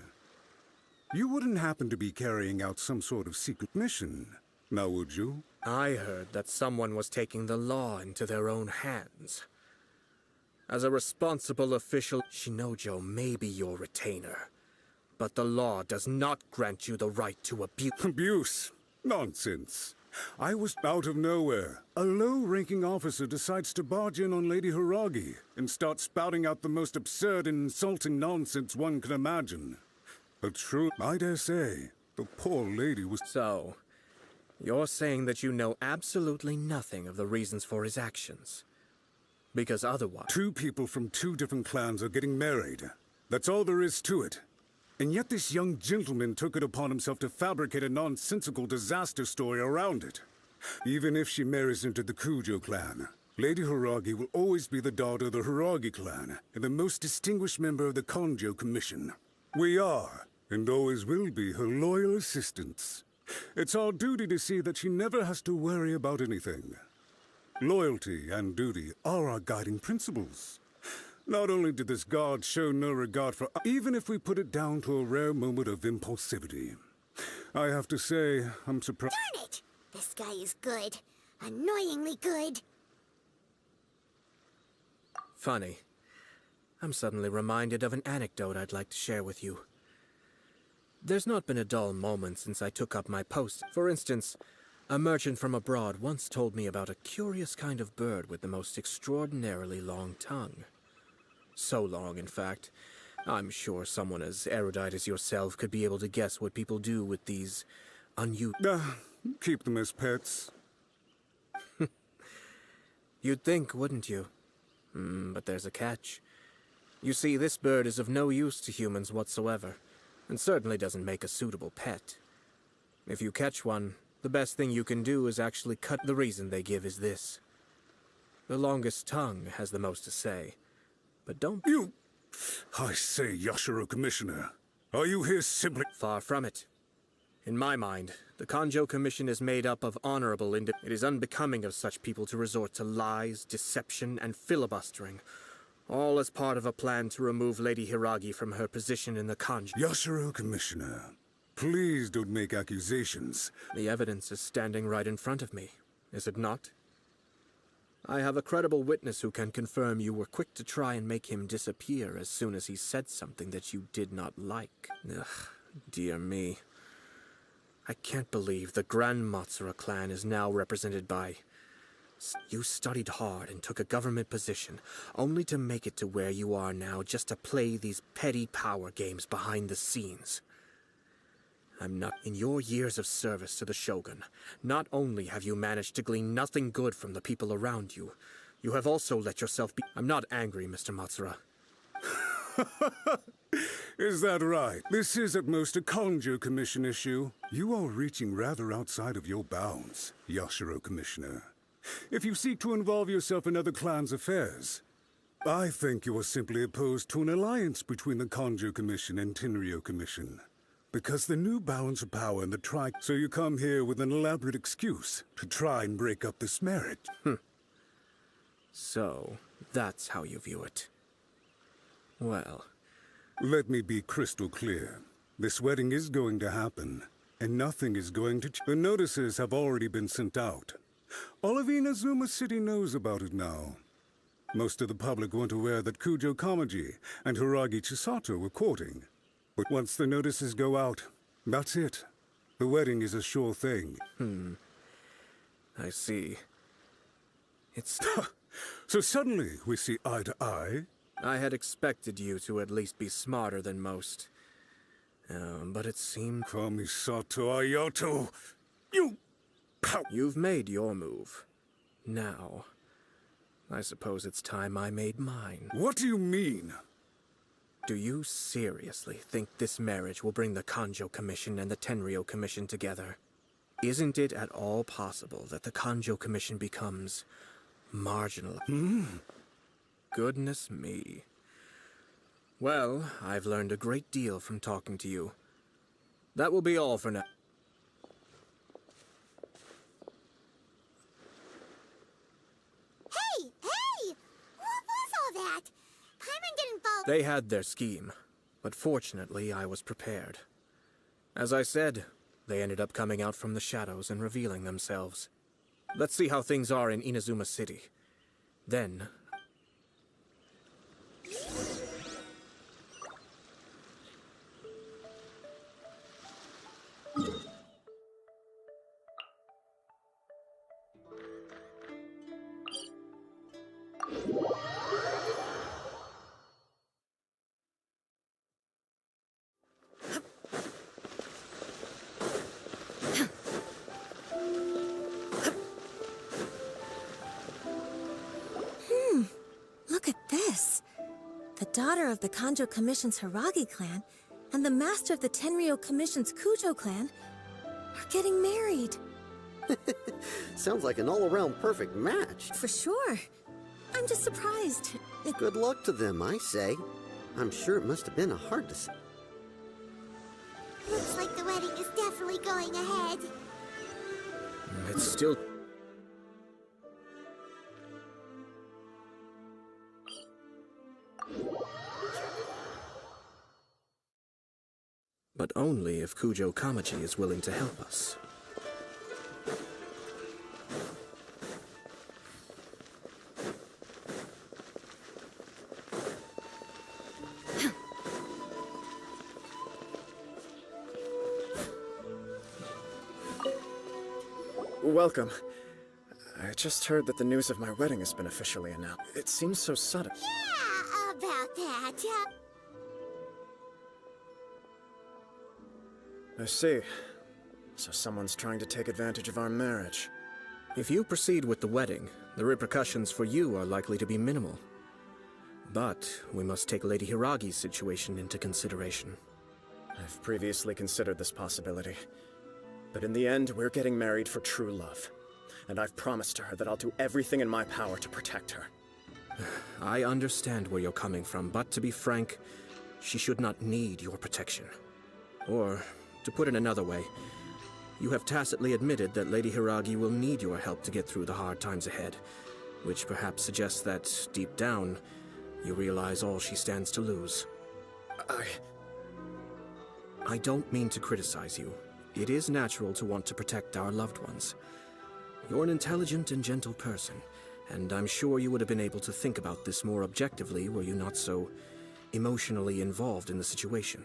You wouldn't happen to be carrying out some sort of secret mission, now would you? I heard that someone was taking the law into their own hands. As a responsible official, Shinojo may be your retainer, but the law does not grant you the right to abuse. Abuse? Nonsense. I was out of nowhere. A low-ranking officer decides to barge in on Lady Hiragi and start spouting out the most absurd and insulting nonsense one can imagine. But true, I dare say, the poor lady was... So, you're saying that you know absolutely nothing of the reasons for his actions? Because otherwise... Two people from two different clans are getting married. That's all there is to it. And yet this young gentleman took it upon himself to fabricate a nonsensical disaster story around it. Even if she marries into the Kujo clan, Lady Hiragi will always be the daughter of the Hiragi clan and the most distinguished member of the Konjo Commission. We are, and always will be, her loyal assistants. It's our duty to see that she never has to worry about anything. Loyalty and duty are our guiding principles. Not only did this guard show no regard for... even if we put it down to a rare moment of impulsivity. I have to say, I'm surprised... Darn it! This guy is good. Annoyingly good. Funny. I'm suddenly reminded of an anecdote I'd like to share with you. There's not been a dull moment since I took up my post. For instance, a merchant from abroad once told me about a curious kind of bird with the most extraordinarily long tongue. So long, in fact, I'm sure someone as erudite as yourself could be able to guess what people do with these unusual... keep them as pets. You'd think, wouldn't you? But there's a catch. You see, this bird is of no use to humans whatsoever, and certainly doesn't make a suitable pet. If you catch one, the best thing you can do is actually cut. The reason they give is this. The longest tongue has the most to say. But don't... You... I say, Yashiro Commissioner, are you here simply... Far from it. In my mind, the Konjo Commission is made up of honorable It is unbecoming of such people to resort to lies, deception, and filibustering, all as part of a plan to remove Lady Hiragi from her position in the Konjo. Yashiro Commissioner, please don't make accusations. The evidence is standing right in front of me, is it not? I have a credible witness who can confirm you were quick to try and make him disappear as soon as he said something that you did not like. Ugh, dear me. I can't believe the Grand Matsura clan is now represented by... You studied hard and took a government position, only to make it to where you are now just to play these petty power games behind the scenes. I'm not... In your years of service to the Shogun, not only have you managed to glean nothing good from the people around you, you have also let yourself be... I'm not angry, Mr. Matsura. Is that right? This is at most a Konjo Commission issue. You are reaching rather outside of your bounds, Yashiro Commissioner. If you seek to involve yourself in other clans' affairs, I think you are simply opposed to an alliance between the Konjo Commission and Tenryo Commission. Because the new balance of power in the So you come here with an elaborate excuse to try and break up this marriage. So, that's how you view it. Well... Let me be crystal clear. This wedding is going to happen, and nothing is going to The notices have already been sent out. All of Inazuma City knows about it now. Most of the public weren't aware that Kujo Kamaji and Hiragi Chisato were courting. But once the notices go out, that's it. The wedding is a sure thing. I see. It's... So suddenly, we see eye to eye? I had expected you to at least be smarter than most. But it seemed... Kamisato Ayato, You've made your move. Now, I suppose it's time I made mine. What do you mean? Do you seriously think this marriage will bring the Kanjo Commission and the Tenryou Commission together? Isn't it at all possible that the Kanjo Commission becomes marginal? Goodness me. Well, I've learned a great deal from talking to you. That will be all for now. Hey! What was all that? Paimon didn't fall. They had their scheme, but fortunately I was prepared. As I said, they ended up coming out from the shadows and revealing themselves. Let's see how things are in Inazuma City. Then... Look at this. The daughter of the Kanjo Commission's Hiragi clan and the master of the Tenryou Commission's Kujo clan are getting married. Sounds like an all-around perfect match. For sure. I'm just surprised. Good luck to them, I say. I'm sure it must have been a hard decision. Looks like the wedding is definitely going ahead. It's still... But only if Kujo Kamaji is willing to help us. Welcome. I just heard that the news of my wedding has been officially announced. It seems so sudden. Yeah, about that. I see. So someone's trying to take advantage of our marriage. If you proceed with the wedding, the repercussions for you are likely to be minimal. But we must take Lady Hiragi's situation into consideration. I've previously considered this possibility. But in the end, we're getting married for true love. And I've promised her that I'll do everything in my power to protect her. I understand where you're coming from, but to be frank, she should not need your protection. Or, to put it another way, you have tacitly admitted that Lady Hiragi will need your help to get through the hard times ahead, which perhaps suggests that, deep down, you realize all she stands to lose. I don't mean to criticize you. It is natural to want to protect our loved ones. You're an intelligent and gentle person, and I'm sure you would have been able to think about this more objectively were you not so emotionally involved in the situation.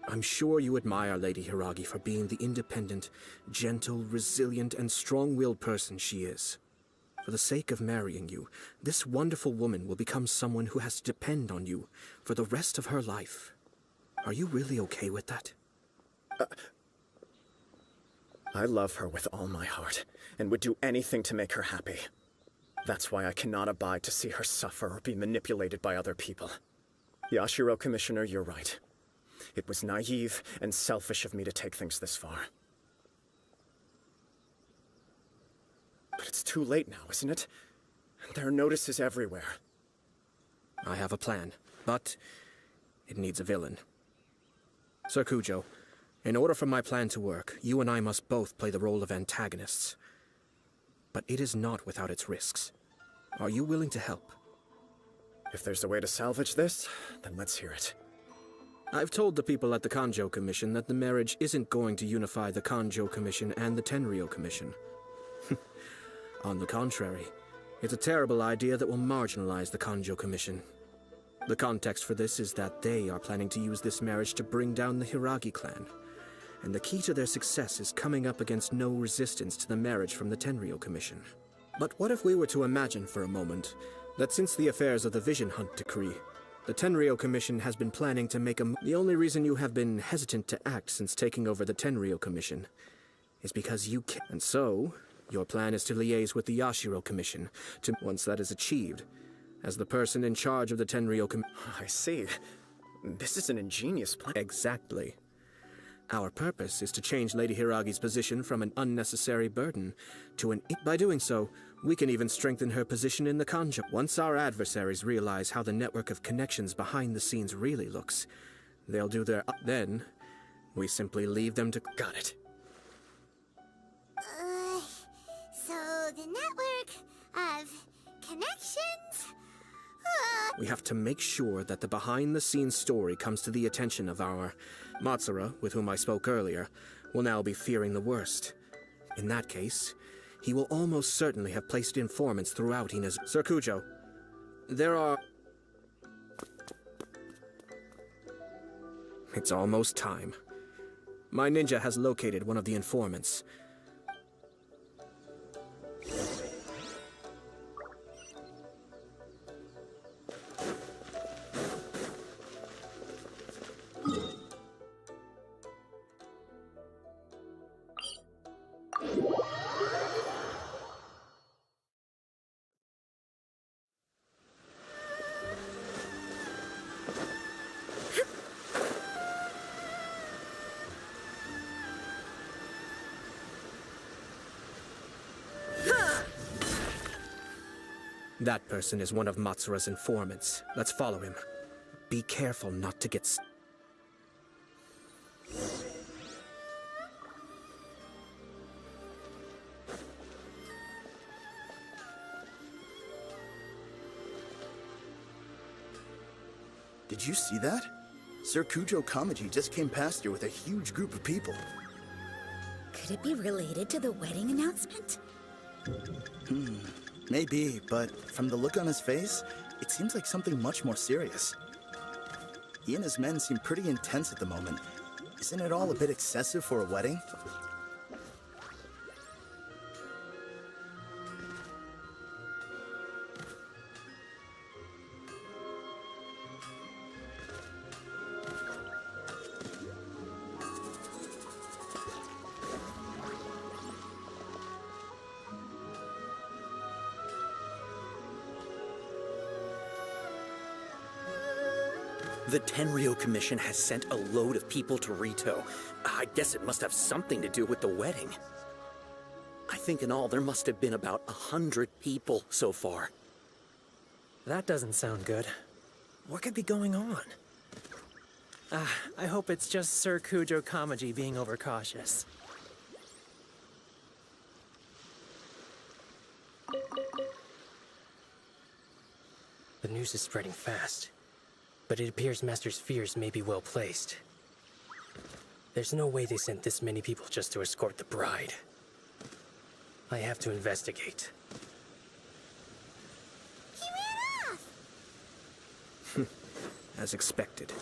I'm sure you admire Lady Hiragi for being the independent, gentle, resilient, and strong-willed person she is. For the sake of marrying you, this wonderful woman will become someone who has to depend on you for the rest of her life. Are you really okay with that? I love her with all my heart, and would do anything to make her happy. That's why I cannot abide to see her suffer or be manipulated by other people. Yashiro, Commissioner, you're right. It was naive and selfish of me to take things this far. But it's too late now, isn't it? There are notices everywhere. I have a plan, but it needs a villain. Sir Kujo, in order for my plan to work, you and I must both play the role of antagonists. But it is not without its risks. Are you willing to help? If there's a way to salvage this, then let's hear it. I've told the people at the Kanjo Commission that the marriage isn't going to unify the Kanjo Commission and the Tenryou Commission. On the contrary, it's a terrible idea that will marginalize the Kanjo Commission. The context for this is that they are planning to use this marriage to bring down the Hiragi clan. And the key to their success is coming up against no resistance to the marriage from the Tenryou Commission. But what if we were to imagine for a moment that since the affairs of the Vision Hunt decree, the Tenryou Commission has been planning to make a... The only reason you have been hesitant to act since taking over the Tenryou Commission is because you can... And so, your plan is to liaise with the Yashiro Commission, once that is achieved, as the person in charge of the Tenryou Commission. I see. This is an ingenious plan. Exactly. Our purpose is to change Lady Hiragi's position from an unnecessary burden to an... By doing so, we can even strengthen her position in the Kanjo. Once our adversaries realize how the network of connections behind the scenes really looks, they'll do their... Then, we simply leave them to... Got it. So the network of connections? We have to make sure that the behind-the-scenes story comes to the attention of our... Matsura, with whom I spoke earlier, will now be fearing the worst. In that case, he will almost certainly have placed informants throughout Ina's... Sir Kujo, there are... It's almost time. My ninja has located one of the informants. That person is one of Matsura's informants. Let's follow him. Be careful not to get... Did you see that? Sir Kujo Kamaji just came past here with a huge group of people. Could it be related to the wedding announcement? Maybe, but from the look on his face, it seems like something much more serious. He and his men seem pretty intense at the moment. Isn't it all a bit excessive for a wedding? The Tenryou Commission has sent a load of people to Rito. I guess it must have something to do with the wedding. I think in all there must have been about 100 people so far. That doesn't sound good. What could be going on? I hope it's just Sir Kujo Kamaji being overcautious. The news is spreading fast. But it appears Master's fears may be well placed. There's no way they sent this many people just to escort the bride. I have to investigate. He ran off! As expected.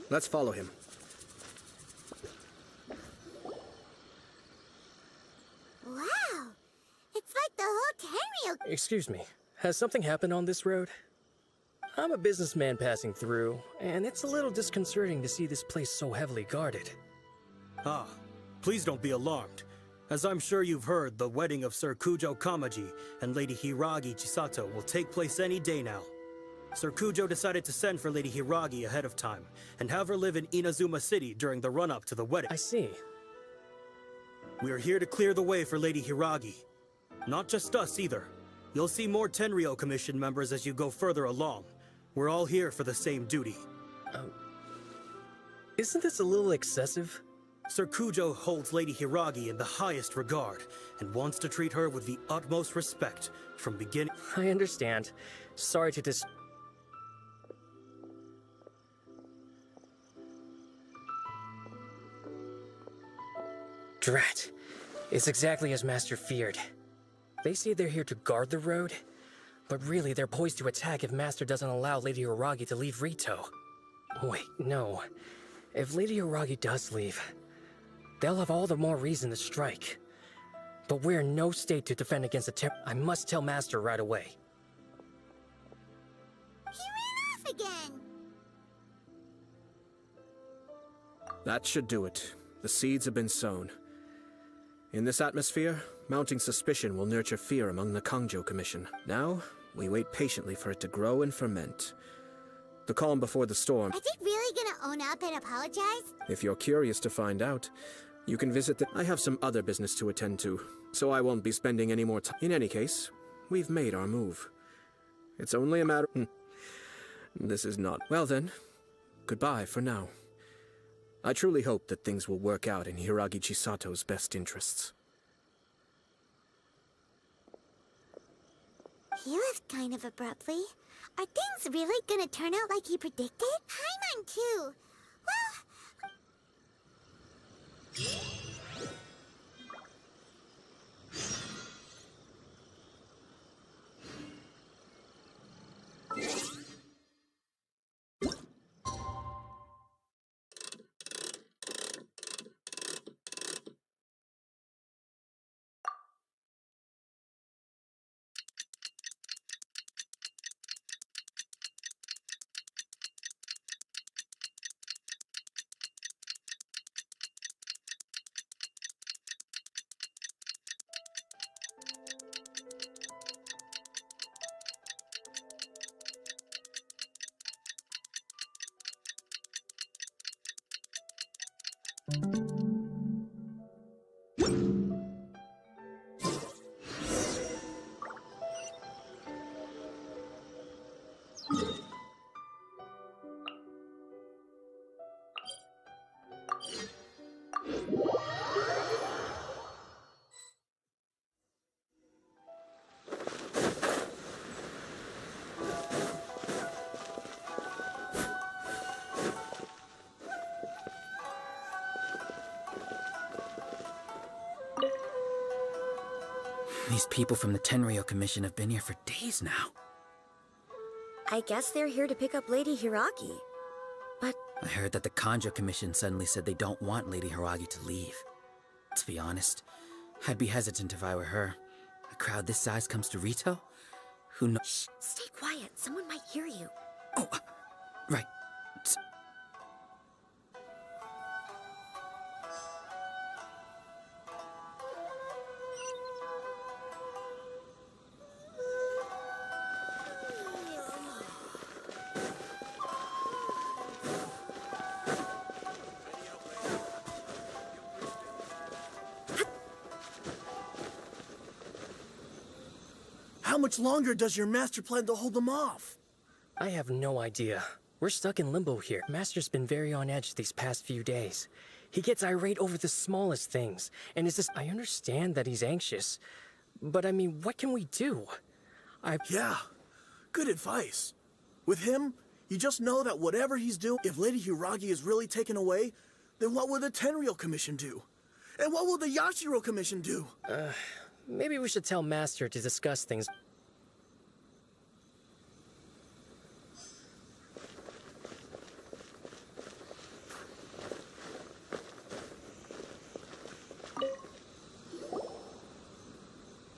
Let's follow him. Wow! It's like the whole Tenryou... Excuse me, has something happened on this road? I'm a businessman passing through, and it's a little disconcerting to see this place so heavily guarded. Ah, please don't be alarmed. As I'm sure you've heard, the wedding of Sir Kujo Kamaji and Lady Hiragi Chisato will take place any day now. Sir Kujo decided to send for Lady Hiragi ahead of time, and have her live in Inazuma City during the run-up to the wedding. I see. We are here to clear the way for Lady Hiragi. Not just us, either. You'll see more Tenryou Commission members as you go further along. We're all here for the same duty. Isn't this a little excessive? Sir Kujo holds Lady Hiragi in the highest regard, and wants to treat her with the utmost respect from beginning. I understand. Sorry to Drat. It's exactly as Master feared. They say they're here to guard the road, but really they're poised to attack if Master doesn't allow Lady Hiragi to leave Rito. Wait, no. If Lady Hiragi does leave, they'll have all the more reason to strike. But we're in no state to defend against I must tell Master right away. He ran off again! That should do it. The seeds have been sown. In this atmosphere, mounting suspicion will nurture fear among the Kangjo Commission. Now, we wait patiently for it to grow and ferment. The calm before the storm. Are they really gonna own up and apologize? If you're curious to find out, you can visit I have some other business to attend to, so I won't be spending any more time. In any case, we've made our move. It's only a matter... This is not... Well then, goodbye for now. I truly hope that things will work out in Hiragi Chisato's best interests. He left kind of abruptly. Are things really gonna turn out like he predicted? Paimon too. These people from the Tenryo Commission have been here for days now. I guess they're here to pick up Lady Hiragi. But... I heard that the Kanjo Commission suddenly said they don't want Lady Hiragi to leave. To be honest, I'd be hesitant if I were her. A crowd this size comes to Rito? Who knows? Shh, stay quiet. Someone might hear you. Oh, right. How much longer does your master plan to hold them off? I have no idea. We're stuck in limbo here. Master's been very on edge these past few days. He gets irate over the smallest things, and is this... I understand that he's anxious, but I mean, what can we do? Yeah, good advice. With him, you just know that whatever he's doing, if Lady Hiragi is really taken away, then what will the Tenryo Commission do? And what will the Yashiro Commission do? Maybe we should tell Master to discuss things.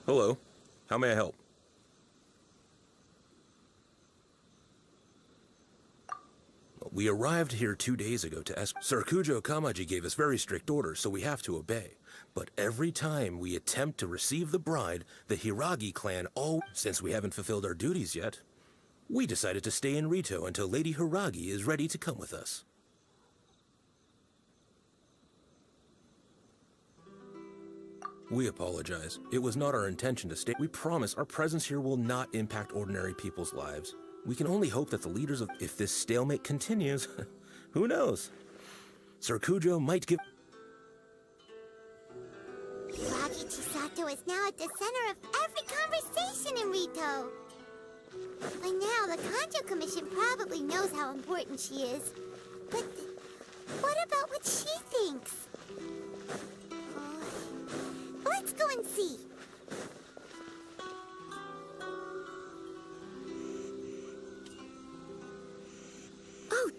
Hello. How may I help? We arrived here 2 days ago to ask. Sir Kujo Kamaji gave us very strict orders, so we have to obey. But every time we attempt to receive the bride, the Hiragi clan since we haven't fulfilled our duties yet, we decided to stay in Rito until Lady Hiragi is ready to come with us. We apologize. It was not our intention to stay. We promise our presence here will not impact ordinary people's lives. We can only hope that the leaders of... If this stalemate continues, who knows? Sir Kujo might give... Hiragi Chisato is now at the center of every conversation in Rito. By now, the Kanjo Commission probably knows how important she is. But what about what she thinks? Let's go and see.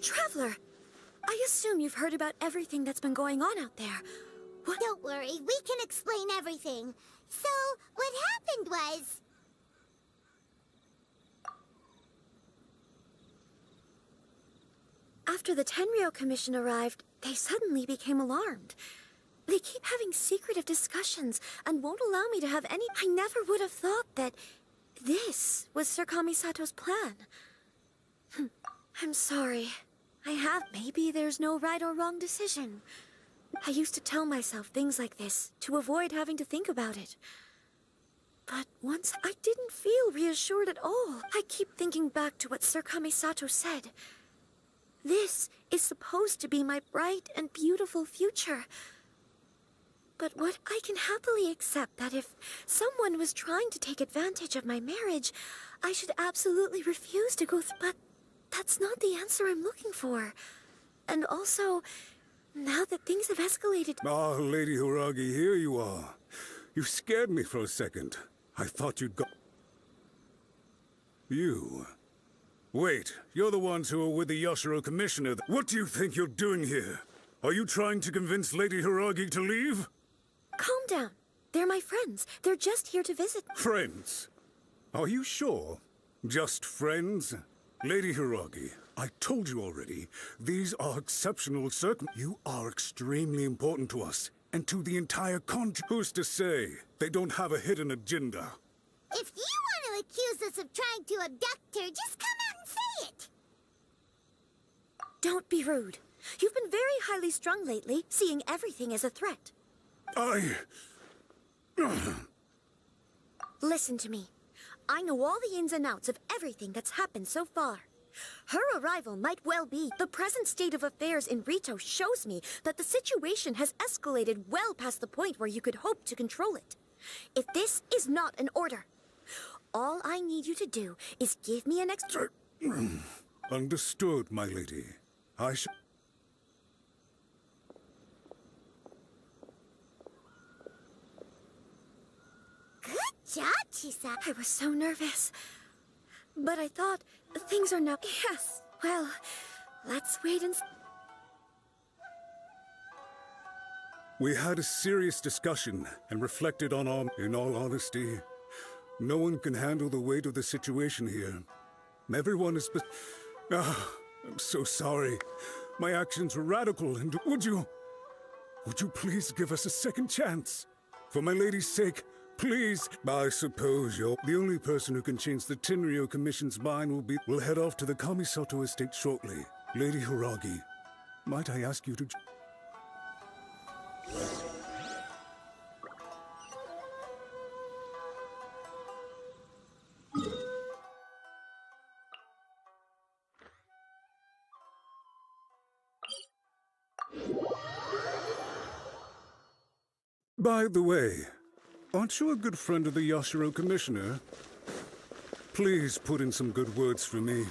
Traveler, I assume you've heard about everything that's been going on out there. What? Don't worry, we can explain everything. So, what happened was... After the Tenryou Commission arrived, they suddenly became alarmed. They keep having secretive discussions and won't allow me to have any... I never would have thought that this was Sir Kamisato's plan. I'm sorry. Maybe there's no right or wrong decision. I used to tell myself things like this to avoid having to think about it. But once I didn't feel reassured at all. I keep thinking back to what Sir Kamisato said. This is supposed to be my bright and beautiful future. But what I can happily accept that if someone was trying to take advantage of my marriage, I should absolutely refuse to go through. But that's not the answer I'm looking for. And also, now that things have escalated... Ah, Lady Hiragi, here you are. You scared me for a second. I thought you'd go... You... Wait, you're the ones who are with the Yashiro Commissioner. What do you think you're doing here? Are you trying to convince Lady Hiragi to leave? Calm down. They're my friends. They're just here to visit. Friends? Are you sure? Just friends? Lady Hiragi, I told you already, these are exceptional circumstances. You are extremely important to us, and to the entire country. Who's to say they don't have a hidden agenda? If you want to accuse us of trying to abduct her, just come out and say it! Don't be rude. You've been very highly strung lately, seeing everything as a threat. Listen to me. I know all the ins and outs of everything that's happened so far. Her arrival might well be. The present state of affairs in Rito shows me that the situation has escalated well past the point where you could hope to control it. If this is not an order, all I need you to do is give me an extra... Understood, my lady. I shall... Good job, Chisa. I was so nervous. But I thought things are now... Yes, well, let's wait and... We had a serious discussion and reflected on our... In all honesty, no one can handle the weight of the situation here. Everyone is... I'm so sorry. My actions were radical and... Would you please give us a second chance? For my lady's sake, please. I suppose you're... The only person who can change the Tenryou Commission's mind will be... We'll head off to the Kamisato estate shortly. Lady Hiragi, might I ask you to... By the way, aren't you a good friend of the Yashiro Commissioner? Please put in some good words for me.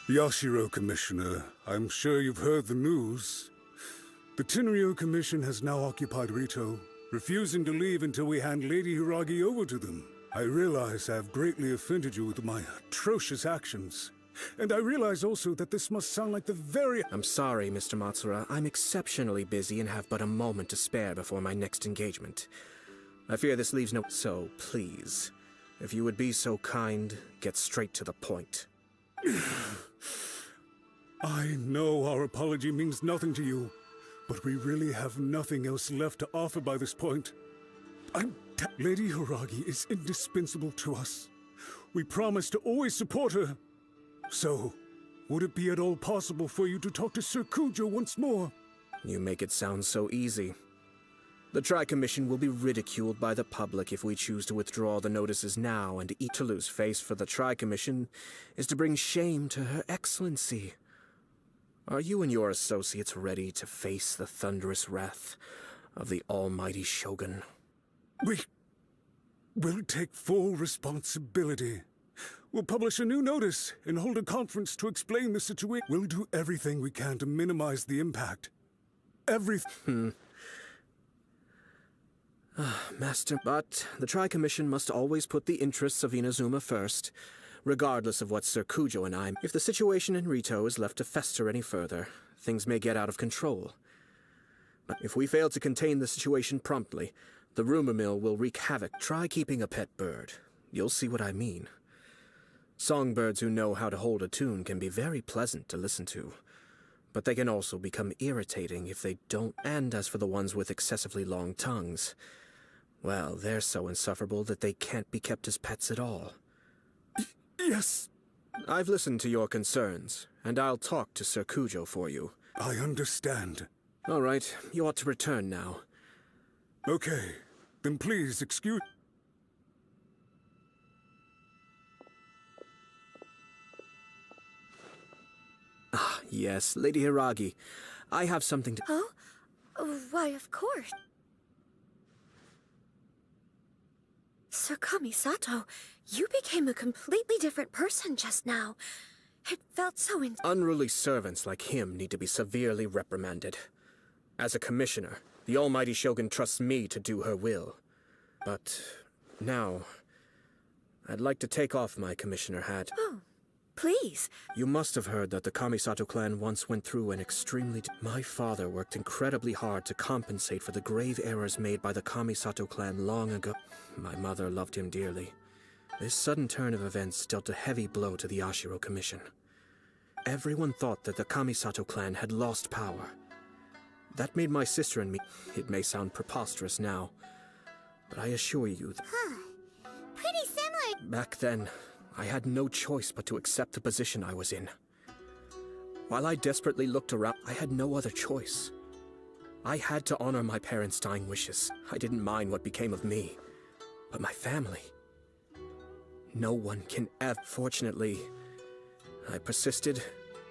Yashiro Commissioner, I'm sure you've heard the news. The Tenryou Commission has now occupied Rito, refusing to leave until we hand Lady Hiragi over to them. I realize I have greatly offended you with my atrocious actions. And I realize also that this must sound like the very... I'm sorry, Mr. Matsura. I'm exceptionally busy and have but a moment to spare before my next engagement. I fear this leaves no... So, please, if you would be so kind, get straight to the point. I know our apology means nothing to you, but we really have nothing else left to offer by this point. Lady Hiragi is indispensable to us. We promise to always support her. So, would it be at all possible for you to talk to Sir Kujo once more? You make it sound so easy. The Tri-Commission will be ridiculed by the public if we choose to withdraw the notices now, and to lose face for the Tri-Commission is to bring shame to Her Excellency. Are you and your associates ready to face the thunderous wrath of the almighty Shogun? We'll take full responsibility. We'll publish a new notice and hold a conference to explain the situation. We'll do everything we can to minimize the impact. Everything. Master, but the Tri-Commission must always put the interests of Inazuma first, regardless of what Sir Kujo and I... If the situation in Rito is left to fester any further, things may get out of control. But if we fail to contain the situation promptly, the rumor mill will wreak havoc. Try keeping a pet bird. You'll see what I mean. Songbirds who know how to hold a tune can be very pleasant to listen to, but they can also become irritating if they don't. And as for the ones with excessively long tongues, well, they're so insufferable that they can't be kept as pets at all. Yes. I've listened to your concerns, and I'll talk to Sir Kujo for you. I understand. All right, you ought to return now. Okay, then please excuse... Ah, yes, Lady Hiragi. I have something to... Oh? Why, of course. Sir Kamisato, you became a completely different person just now. It felt so Unruly servants like him need to be severely reprimanded. As a commissioner, the almighty Shogun trusts me to do her will. But now, I'd like to take off my commissioner hat. Oh, please. You must have heard that the Kamisato clan once went through an extremely... My father worked incredibly hard to compensate for the grave errors made by the Kamisato clan long ago. My mother loved him dearly. This sudden turn of events dealt a heavy blow to the Yashiro Commission. Everyone thought that the Kamisato clan had lost power. That made my sister and me... It may sound preposterous now, but I assure you that... Pretty similar. Back then, I had no choice but to accept the position I was in. While I desperately looked around, I had no other choice. I had to honor my parents' dying wishes. I didn't mind what became of me, but my family... No one can ever... Fortunately, I persisted,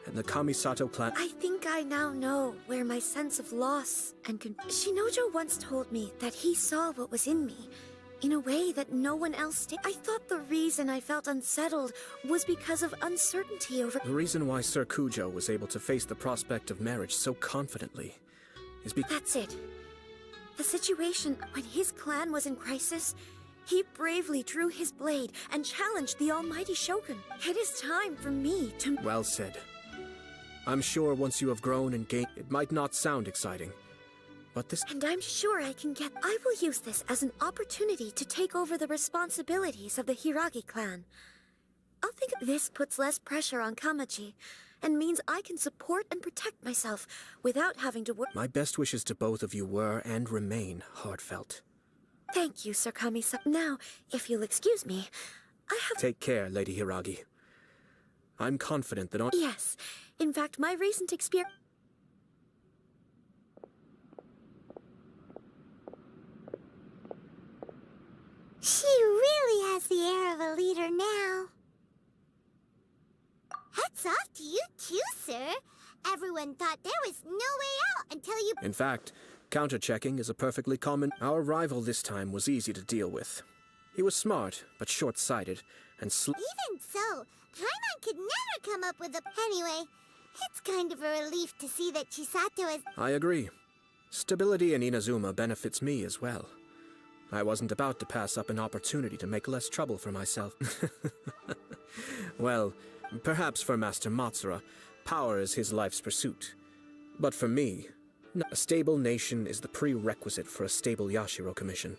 and the Kamisato clan... I think I now know where my sense of loss and Shinojo once told me that he saw what was in me, in a way that no one else did. I thought the reason I felt unsettled was because of uncertainty over... The reason why Sir Kujo was able to face the prospect of marriage so confidently is because... That's it. The situation when his clan was in crisis... He bravely drew his blade and challenged the almighty Shogun. It is time for me to... Well said. I'm sure once you have grown and gained... It might not sound exciting, but this... And I'm sure I can get... I will use this as an opportunity to take over the responsibilities of the Hiragi clan. I'll think this puts less pressure on Kamaji, and means I can support and protect myself without having to work... My best wishes to both of you were and remain heartfelt. Thank you, Sir Kami-san. Now, if you'll excuse me, I have... Take care, Lady Hiragi. I'm confident that on... Yes. In fact, my recent experience... She really has the air of a leader now. Hats off to you too, sir. Everyone thought there was no way out until you... In fact... Counter-checking is a perfectly common... Our rival this time was easy to deal with. He was smart, but short-sighted, and Even so, Paimon could never come up with a... Anyway, it's kind of a relief to see that Chisato is... I agree. Stability in Inazuma benefits me as well. I wasn't about to pass up an opportunity to make less trouble for myself. Well, perhaps for Master Matsura, power is his life's pursuit. But for me... A stable nation is the prerequisite for a stable Yashiro Commission.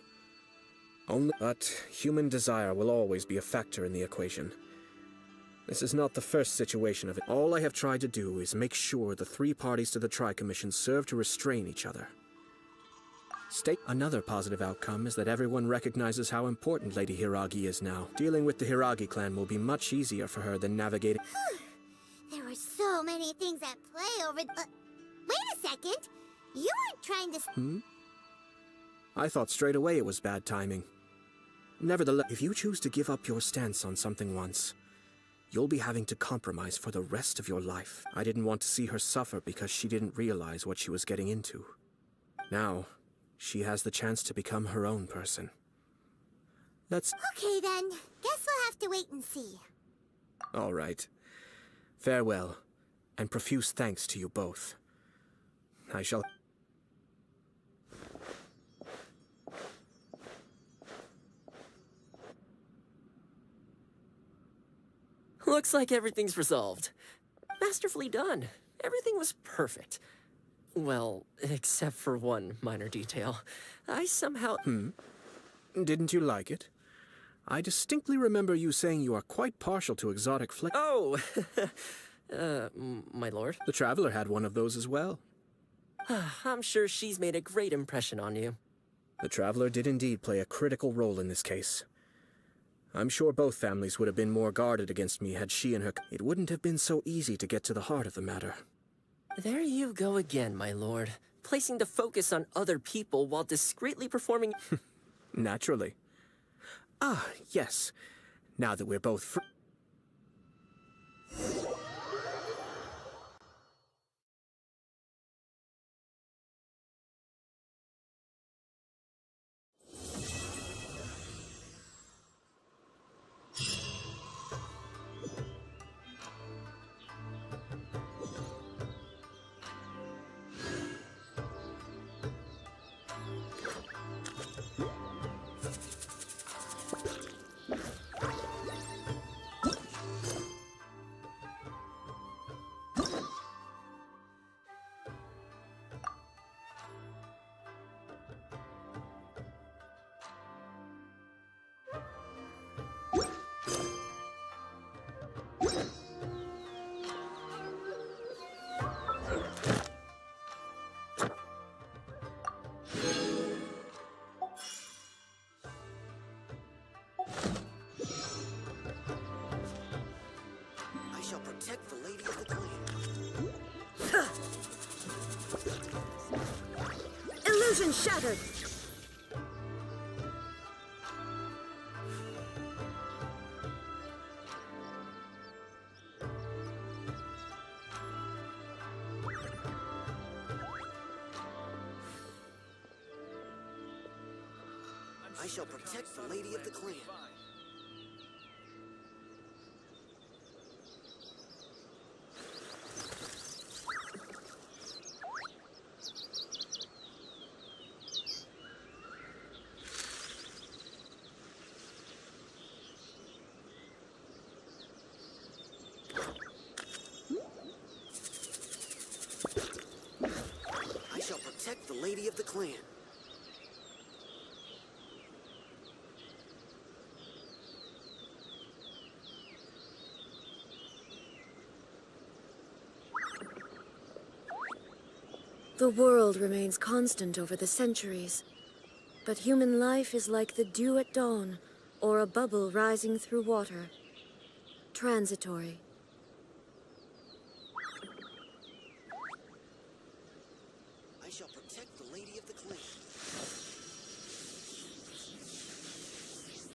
But human desire will always be a factor in the equation. This is not the first situation of it. All I have tried to do is make sure the three parties to the Tri-Commission serve to restrain each other. Another positive outcome is that everyone recognizes how important Lady Hiragi is now. Dealing with the Hiragi clan will be much easier for her than navigating... There were so many things at play over... wait a second! You weren't trying to... I thought straight away it was bad timing. Nevertheless, if you choose to give up your stance on something once, you'll be having to compromise for the rest of your life. I didn't want to see her suffer because she didn't realize what she was getting into. Now, she has the chance to become her own person. That's... Okay then, guess we'll have to wait and see. all right. Farewell, and profuse thanks to you both. I shall... Looks like everything's resolved. Masterfully done. Everything was perfect. Well, except for one minor detail. I somehow... Didn't you like it? I distinctly remember you saying you are quite partial to exotic flick... Oh! My lord? The Traveler had one of those as well. I'm sure she's made a great impression on you. The Traveler did indeed play a critical role in this case. I'm sure both families would have been more guarded against me had she and her... It wouldn't have been so easy to get to the heart of the matter. There you go again, my lord. Placing the focus on other people while discreetly performing... Naturally. Ah, yes. Now that we're both free... I shall protect the lady of the clan. Illusion shattered! I shall protect the lady of the clan. I shall protect the lady of the clan. The world remains constant over the centuries, but human life is like the dew at dawn, or a bubble rising through water. Transitory. I shall protect the lady of the clan.